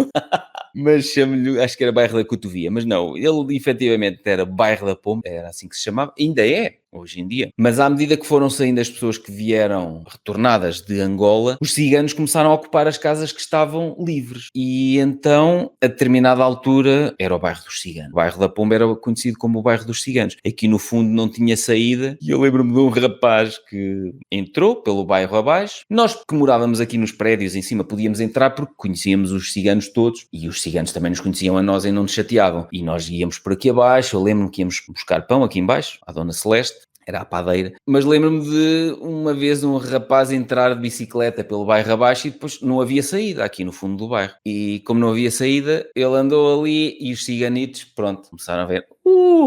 Mas chamo-lhe, acho que era bairro da Cotovia, mas não, ele efetivamente era bairro da Pomba, era assim que se chamava, ainda é, hoje em dia. Mas à medida que foram saindo as pessoas que vieram retornadas de Angola, os ciganos começaram a ocupar as casas que estavam livres. E então, a determinada altura, era o bairro dos ciganos. O bairro da Pomba era conhecido como o bairro dos ciganos. Aqui no fundo não tinha saída e eu lembro-me de um rapaz que entrou pelo bairro abaixo. Nós que morávamos aqui nos prédios em cima podíamos entrar porque conhecíamos os ciganos todos e os ciganos também nos conheciam a nós e não nos chateavam. E nós íamos por aqui abaixo, eu lembro-me que íamos buscar pão aqui embaixo, à Dona Celeste. Era a padeira, mas lembro-me de uma vez um rapaz entrar de bicicleta pelo bairro abaixo e depois não havia saída aqui no fundo do bairro. E como não havia saída, ele andou ali e os ciganitos, pronto, começaram a ver,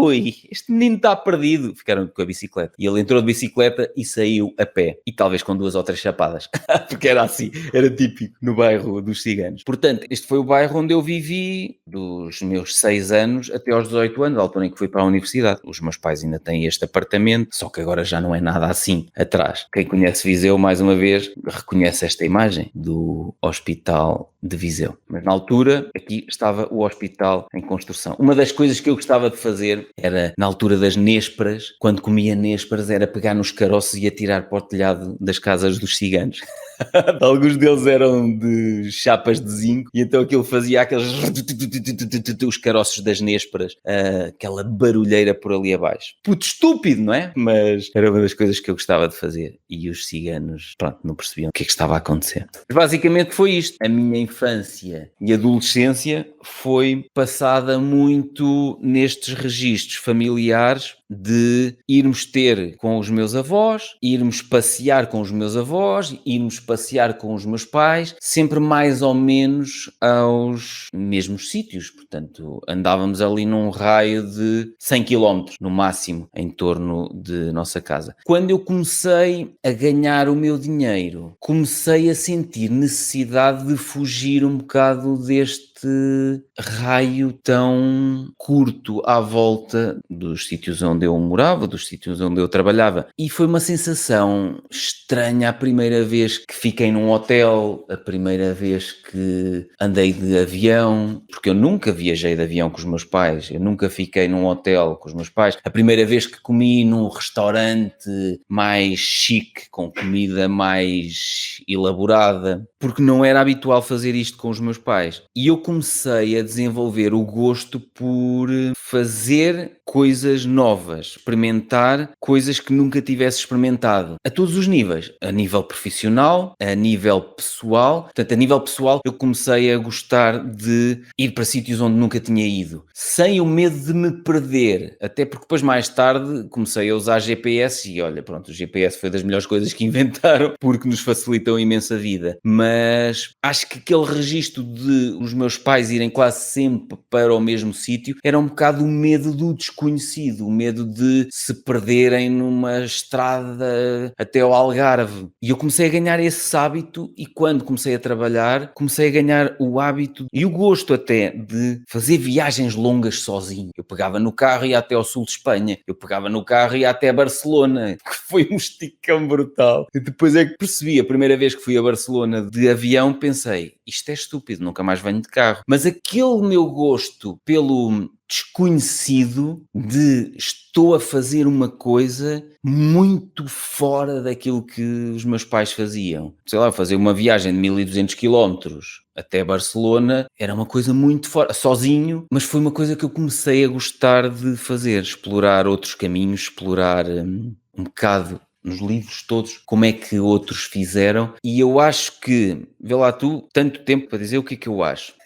ui, este menino está perdido. Ficaram com a bicicleta. E ele entrou de bicicleta e saiu a pé. E talvez com 2 ou 3 chapadas. Porque era assim, era típico no bairro dos ciganos. Portanto, este foi o bairro onde eu vivi dos meus 6 anos até aos 18 anos, a altura em que fui para a universidade. Os meus pais ainda têm este apartamento, só que agora já não é nada assim atrás. Quem conhece Viseu, mais uma vez, reconhece esta imagem do Hospital de Viseu. Mas na altura, aqui estava o hospital em construção. Uma das coisas que eu gostava de fazer era, na altura das nésperas, quando comia nésperas, era pegar nos caroços e atirar para o telhado das casas dos ciganos. Alguns deles eram de chapas de zinco e então aquilo fazia aqueles os caroços das nésperas, aquela barulheira por ali abaixo. Puto estúpido, não é? Mas era uma das coisas que eu gostava de fazer e os ciganos, pronto, não percebiam o que é que estava a acontecer. Mas basicamente foi isto. A minha infância e adolescência foi passada muito nestes registros familiares de irmos ter com os meus avós, irmos passear com os meus avós, irmos passear com os meus pais, sempre mais ou menos aos mesmos sítios. Portanto, andávamos ali num raio de 100 km, no máximo, em torno de nossa casa. Quando eu comecei a ganhar o meu dinheiro, comecei a sentir necessidade de fugir um bocado deste raio tão curto à volta dos sítios onde eu morava, dos sítios onde eu trabalhava. E foi uma sensação estranha a primeira vez que fiquei num hotel, a primeira vez que andei de avião, porque eu nunca viajei de avião com os meus pais, eu nunca fiquei num hotel com os meus pais. A primeira vez que comi num restaurante mais chique, com comida mais elaborada, porque não era habitual fazer isto com os meus pais. E eu comecei a desenvolver o gosto por fazer coisas novas, experimentar coisas que nunca tivesse experimentado, a todos os níveis, a nível profissional, a nível pessoal. Portanto, a nível pessoal eu comecei a gostar de ir para sítios onde nunca tinha ido, sem o medo de me perder, até porque depois mais tarde comecei a usar GPS e olha, pronto, o GPS foi das melhores coisas que inventaram porque nos facilitou imenso a vida, mas acho que aquele registro de os meus pais irem quase sempre para o mesmo sítio era um bocado o medo do desconhecido, o medo de se perderem numa estrada até ao Algarve. E eu comecei a ganhar esse hábito e quando comecei a trabalhar, comecei a ganhar o hábito e o gosto até de fazer viagens longas sozinho. Eu pegava no carro e ia até ao sul de Espanha. Eu pegava no carro e ia até Barcelona, que foi um esticão brutal. E depois é que percebi, a primeira vez que fui a Barcelona de avião, pensei, isto é estúpido, nunca mais venho de carro. Mas aquele meu gosto pelo desconhecido de estou a fazer uma coisa muito fora daquilo que os meus pais faziam. Sei lá, fazer uma viagem de 1200 km até Barcelona era uma coisa muito fora, sozinho, mas foi uma coisa que eu comecei a gostar de fazer, explorar outros caminhos, explorar um bocado nos livros todos, como é que outros fizeram, e eu acho que, vê lá tu, tanto tempo para dizer o que é que eu acho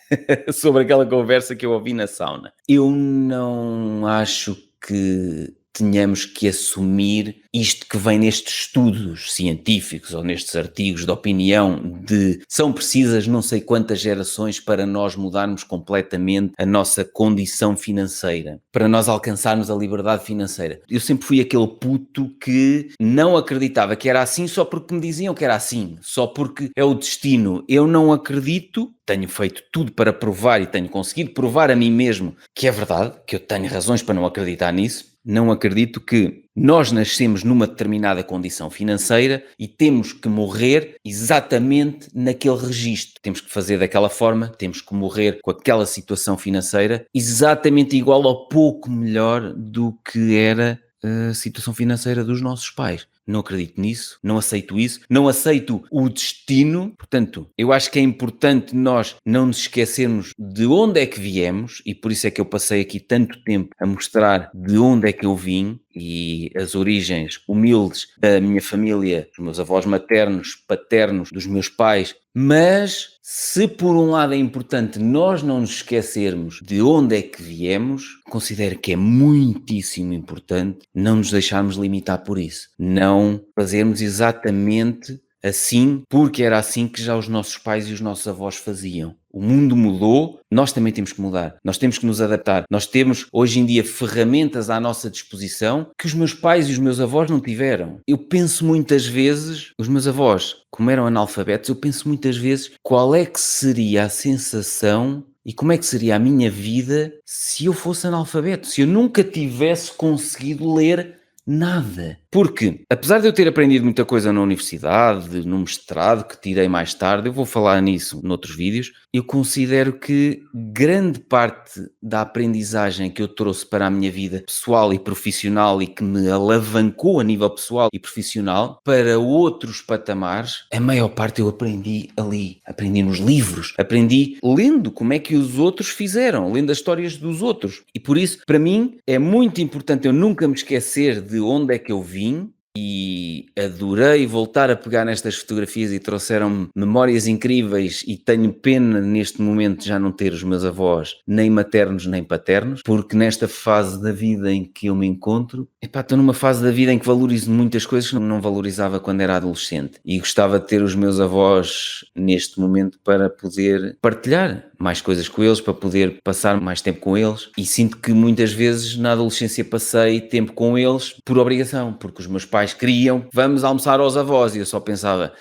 sobre aquela conversa que eu ouvi na sauna. Eu não acho que tenhamos que assumir isto que vem nestes estudos científicos ou nestes artigos de opinião de são precisas não sei quantas gerações para nós mudarmos completamente a nossa condição financeira, para nós alcançarmos a liberdade financeira. Eu sempre fui aquele puto que não acreditava que era assim só porque me diziam que era assim, só porque é o destino. Eu não acredito, tenho feito tudo para provar e tenho conseguido provar a mim mesmo que é verdade, que eu tenho razões para não acreditar nisso. Não acredito que nós nascemos numa determinada condição financeira e temos que morrer exatamente naquele registro. Temos que fazer daquela forma, temos que morrer com aquela situação financeira exatamente igual ou pouco melhor do que era a situação financeira dos nossos pais. Não acredito nisso, não aceito isso, não aceito o destino. Portanto, eu acho que é importante nós não nos esquecermos de onde é que viemos e por isso é que eu passei aqui tanto tempo a mostrar de onde é que eu vim e as origens humildes da minha família, dos meus avós maternos, paternos, dos meus pais. Mas, se por um lado é importante nós não nos esquecermos de onde é que viemos, considero que é muitíssimo importante não nos deixarmos limitar por isso. Não fazermos exatamente assim, porque era assim que já os nossos pais e os nossos avós faziam. O mundo mudou, nós também temos que mudar. Nós temos que nos adaptar. Nós temos, hoje em dia, ferramentas à nossa disposição que os meus pais e os meus avós não tiveram. Eu penso muitas vezes, os meus avós, como eram analfabetos, eu penso muitas vezes qual é que seria a sensação e como é que seria a minha vida se eu fosse analfabeto, se eu nunca tivesse conseguido ler nada. Porque, apesar de eu ter aprendido muita coisa na universidade, no mestrado, que tirei mais tarde, eu vou falar nisso noutros vídeos, eu considero que grande parte da aprendizagem que eu trouxe para a minha vida pessoal e profissional e que me alavancou a nível pessoal e profissional para outros patamares, a maior parte eu aprendi ali. Aprendi nos livros, aprendi lendo como é que os outros fizeram, lendo as histórias dos outros. E por isso, para mim, é muito importante eu nunca me esquecer de onde é que eu vim, e adorei voltar a pegar nestas fotografias e trouxeram-me memórias incríveis e tenho pena neste momento de já não ter os meus avós nem maternos nem paternos, porque nesta fase da vida em que eu me encontro, estou numa fase da vida em que valorizo muitas coisas que não valorizava quando era adolescente e gostava de ter os meus avós neste momento para poder partilhar mais coisas com eles, para poder passar mais tempo com eles, e sinto que muitas vezes na adolescência passei tempo com eles por obrigação, porque os meus pais queriam, vamos almoçar aos avós, e eu só pensava,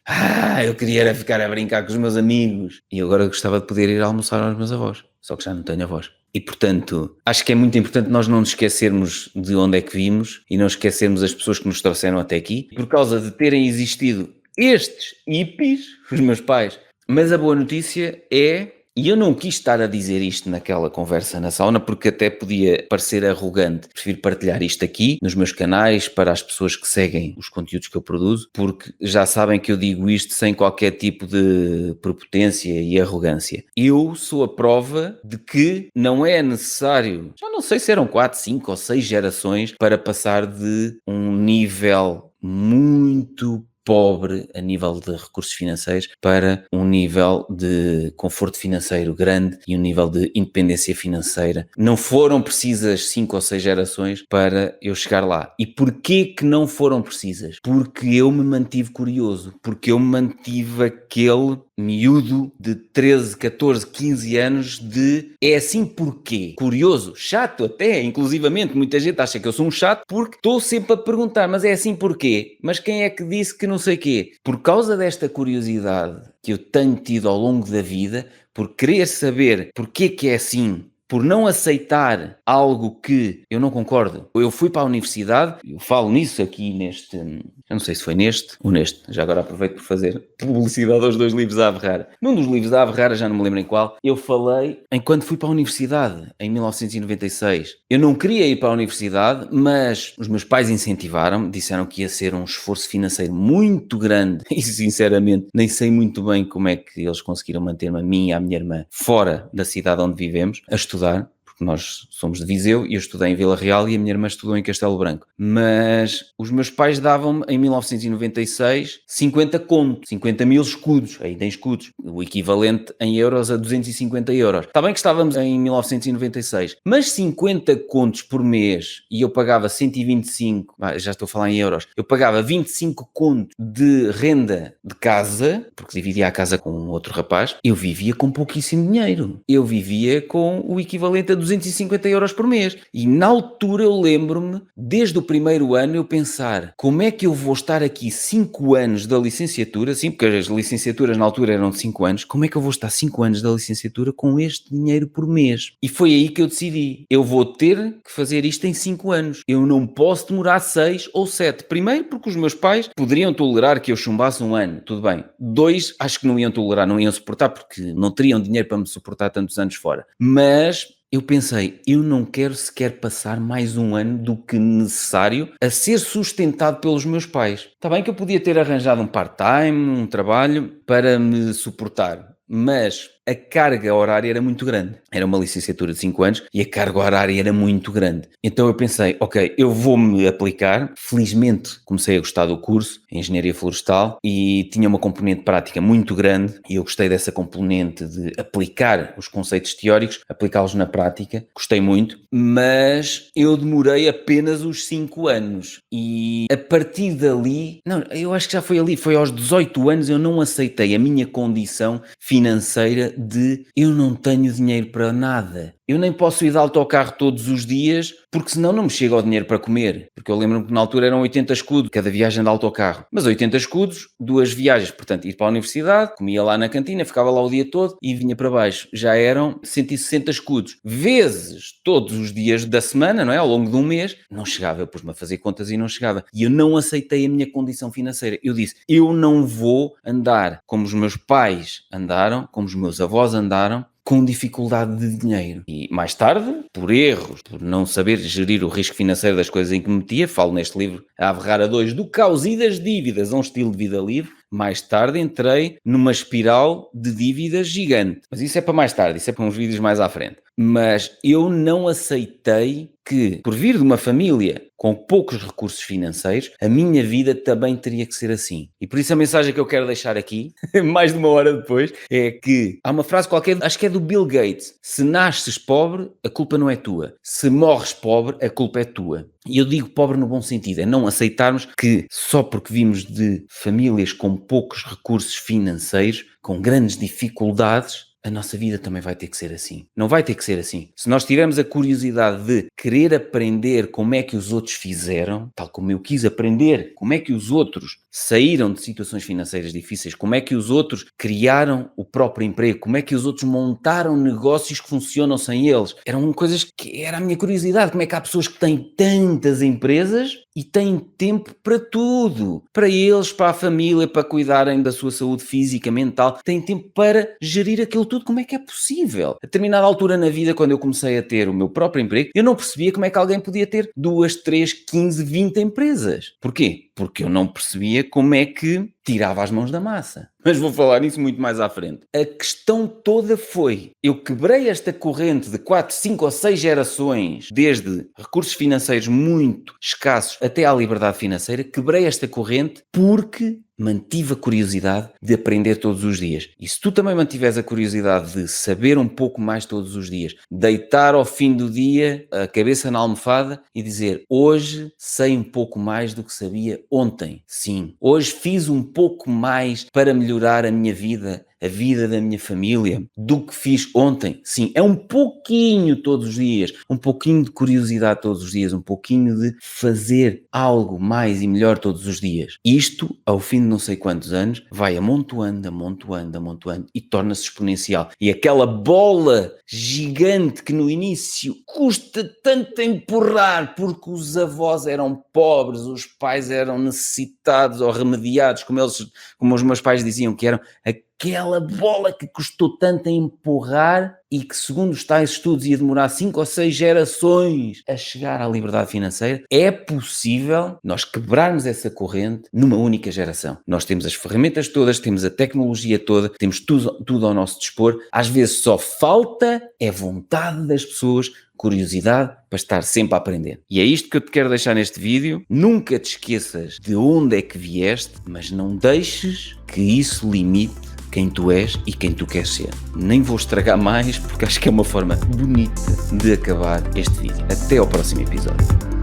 eu queria era ficar a brincar com os meus amigos, e agora gostava de poder ir almoçar aos meus avós, só que já não tenho avós. E, portanto, acho que é muito importante nós não nos esquecermos de onde é que vimos e não esquecermos as pessoas que nos trouxeram até aqui, por causa de terem existido estes hippies, os meus pais. Mas a boa notícia é, e eu não quis estar a dizer isto naquela conversa na sauna, porque até podia parecer arrogante, prefiro partilhar isto aqui nos meus canais para as pessoas que seguem os conteúdos que eu produzo, porque já sabem que eu digo isto sem qualquer tipo de prepotência e arrogância. Eu sou a prova de que não é necessário, já não sei se eram 4, 5 ou 6 gerações para passar de um nível muito pobre a nível de recursos financeiros para um nível de conforto financeiro grande e um nível de independência financeira. Não foram precisas 5 ou 6 gerações para eu chegar lá. E porquê que não foram precisas? Porque eu me mantive curioso, porque eu me mantive aquele miúdo de 13, 14, 15 anos de é assim porquê? Curioso, chato até, inclusivamente, muita gente acha que eu sou um chato porque estou sempre a perguntar, mas é assim porquê? Mas quem é que disse que não sei quê? Por causa desta curiosidade que eu tenho tido ao longo da vida, por querer saber porquê que é assim, por não aceitar algo que eu não concordo. Eu fui para a universidade, eu falo nisso aqui neste, eu não sei se foi neste ou neste, já agora aproveito por fazer publicidade aos 2 livros à Ferrara. Num dos livros à Ferrara, já não me lembro em qual, eu falei enquanto fui para a universidade, em 1996. Eu não queria ir para a universidade, mas os meus pais incentivaram-me, disseram que ia ser um esforço financeiro muito grande e sinceramente nem sei muito bem como é que eles conseguiram manter-me a mim e à minha irmã fora da cidade onde vivemos, a estudar, porque nós somos de Viseu e eu estudei em Vila Real e a minha irmã estudou em Castelo Branco. Mas os meus pais davam-me, em 1996, 50 mil escudos, ainda em escudos, o equivalente em euros a 250 euros. Está bem que estávamos em 1996, mas 50 contos por mês e eu pagava 125, já estou a falar em euros, eu pagava 25 contos de renda de casa, porque dividia a casa com outro rapaz, eu vivia com pouquíssimo dinheiro. Eu vivia com o equivalente a 250 euros por mês. E na altura eu lembro-me, desde o primeiro ano, eu pensar, como é que eu vou estar aqui 5 anos da licenciatura, sim, porque as licenciaturas na altura eram de 5 anos, como é que eu vou estar 5 anos da licenciatura com este dinheiro por mês? E foi aí que eu decidi, eu vou ter que fazer isto em 5 anos. Eu não posso demorar 6 ou 7. Primeiro porque os meus pais poderiam tolerar que eu chumbasse um ano, tudo bem. 2, acho que não iam tolerar, não iam suportar, porque não teriam dinheiro para me suportar tantos anos fora. Mas eu pensei, eu não quero sequer passar mais um ano do que necessário a ser sustentado pelos meus pais. Está bem que eu podia ter arranjado um part-time, um trabalho para me suportar, mas a carga horária era muito grande. Era uma licenciatura de 5 anos e a carga horária era muito grande. Então eu pensei, ok, eu vou-me aplicar. Felizmente comecei a gostar do curso, Engenharia Florestal, e tinha uma componente prática muito grande e eu gostei dessa componente de aplicar os conceitos teóricos, aplicá-los na prática. Gostei muito, mas eu demorei apenas os 5 anos e a partir dali, não, eu acho que já foi ali, foi aos 18 anos eu não aceitei a minha condição financeira de eu não tenho dinheiro para nada. Eu nem posso ir de autocarro todos os dias, porque senão não me chega o dinheiro para comer. Porque eu lembro-me que na altura eram 80 escudos cada viagem de autocarro. Mas 80 escudos, 2 viagens. Portanto, ir para a universidade, comia lá na cantina, ficava lá o dia todo e vinha para baixo. Já eram 160 escudos. Vezes todos os dias da semana, não é? Ao longo de um mês, não chegava. Eu pus-me a fazer contas e não chegava. E eu não aceitei a minha condição financeira. Eu disse, eu não vou andar como os meus pais andaram, como os meus avós andaram, com dificuldade de dinheiro. E mais tarde, por erros, por não saber gerir o risco financeiro das coisas em que me metia, falo neste livro, A Averrar 2, do caos e das dívidas a um estilo de vida livre, mais tarde entrei numa espiral de dívidas gigante. Mas isso é para mais tarde, isso é para uns vídeos mais à frente. Mas eu não aceitei que, por vir de uma família com poucos recursos financeiros, a minha vida também teria que ser assim. E por isso a mensagem que eu quero deixar aqui, mais de uma hora depois, é que há uma frase qualquer, acho que é do Bill Gates: se nasces pobre, a culpa não é tua. Se morres pobre, a culpa é tua. E eu digo pobre no bom sentido, é não aceitarmos que só porque vimos de famílias com poucos recursos financeiros, com grandes dificuldades, a nossa vida também vai ter que ser assim. Não vai ter que ser assim. Se nós tivermos a curiosidade de querer aprender como é que os outros fizeram, tal como eu quis aprender como é que os outros saíram de situações financeiras difíceis, como é que os outros criaram o próprio emprego, como é que os outros montaram negócios que funcionam sem eles. Eram coisas que era a minha curiosidade. Como é que há pessoas que têm tantas empresas e têm tempo para tudo? Para eles, para a família, para cuidarem da sua saúde física, mental. Têm tempo para gerir aquilo tudo. Como é que é possível? A determinada altura na vida, quando eu comecei a ter o meu próprio emprego, eu não percebia como é que alguém podia ter 2, 3, 15, 20 empresas. Porquê? Porque eu não percebia como é que tirava as mãos da massa. Mas vou falar nisso muito mais à frente. A questão toda foi, eu quebrei esta corrente de 4, 5 ou 6 gerações, desde recursos financeiros muito escassos até à liberdade financeira, quebrei esta corrente porque mantive a curiosidade de aprender todos os dias. E se tu também mantiveres a curiosidade de saber um pouco mais todos os dias, deitar ao fim do dia a cabeça na almofada e dizer, hoje sei um pouco mais do que sabia ontem. Sim, hoje fiz um pouco mais para melhorar a minha vida, a vida da minha família, do que fiz ontem. Sim, é um pouquinho todos os dias, um pouquinho de curiosidade todos os dias, um pouquinho de fazer algo mais e melhor todos os dias. Isto, ao fim de não sei quantos anos, vai amontoando, amontoando, amontoando e torna-se exponencial. E aquela bola gigante que no início custa tanto empurrar, porque os avós eram pobres, os pais eram necessitados ou remediados, como os meus pais diziam que eram, aquela bola que custou tanto a empurrar e que, segundo os tais estudos, ia demorar 5 ou 6 gerações a chegar à liberdade financeira, é possível nós quebrarmos essa corrente numa única geração. Nós temos as ferramentas todas, temos a tecnologia toda, temos tudo ao nosso dispor. Às vezes só falta é vontade das pessoas, curiosidade, para estar sempre a aprender. E é isto que eu te quero deixar neste vídeo. Nunca te esqueças de onde é que vieste, mas não deixes que isso limite quem tu és e quem tu queres ser. Nem vou estragar mais, porque acho que é uma forma bonita de acabar este vídeo. Até ao próximo episódio.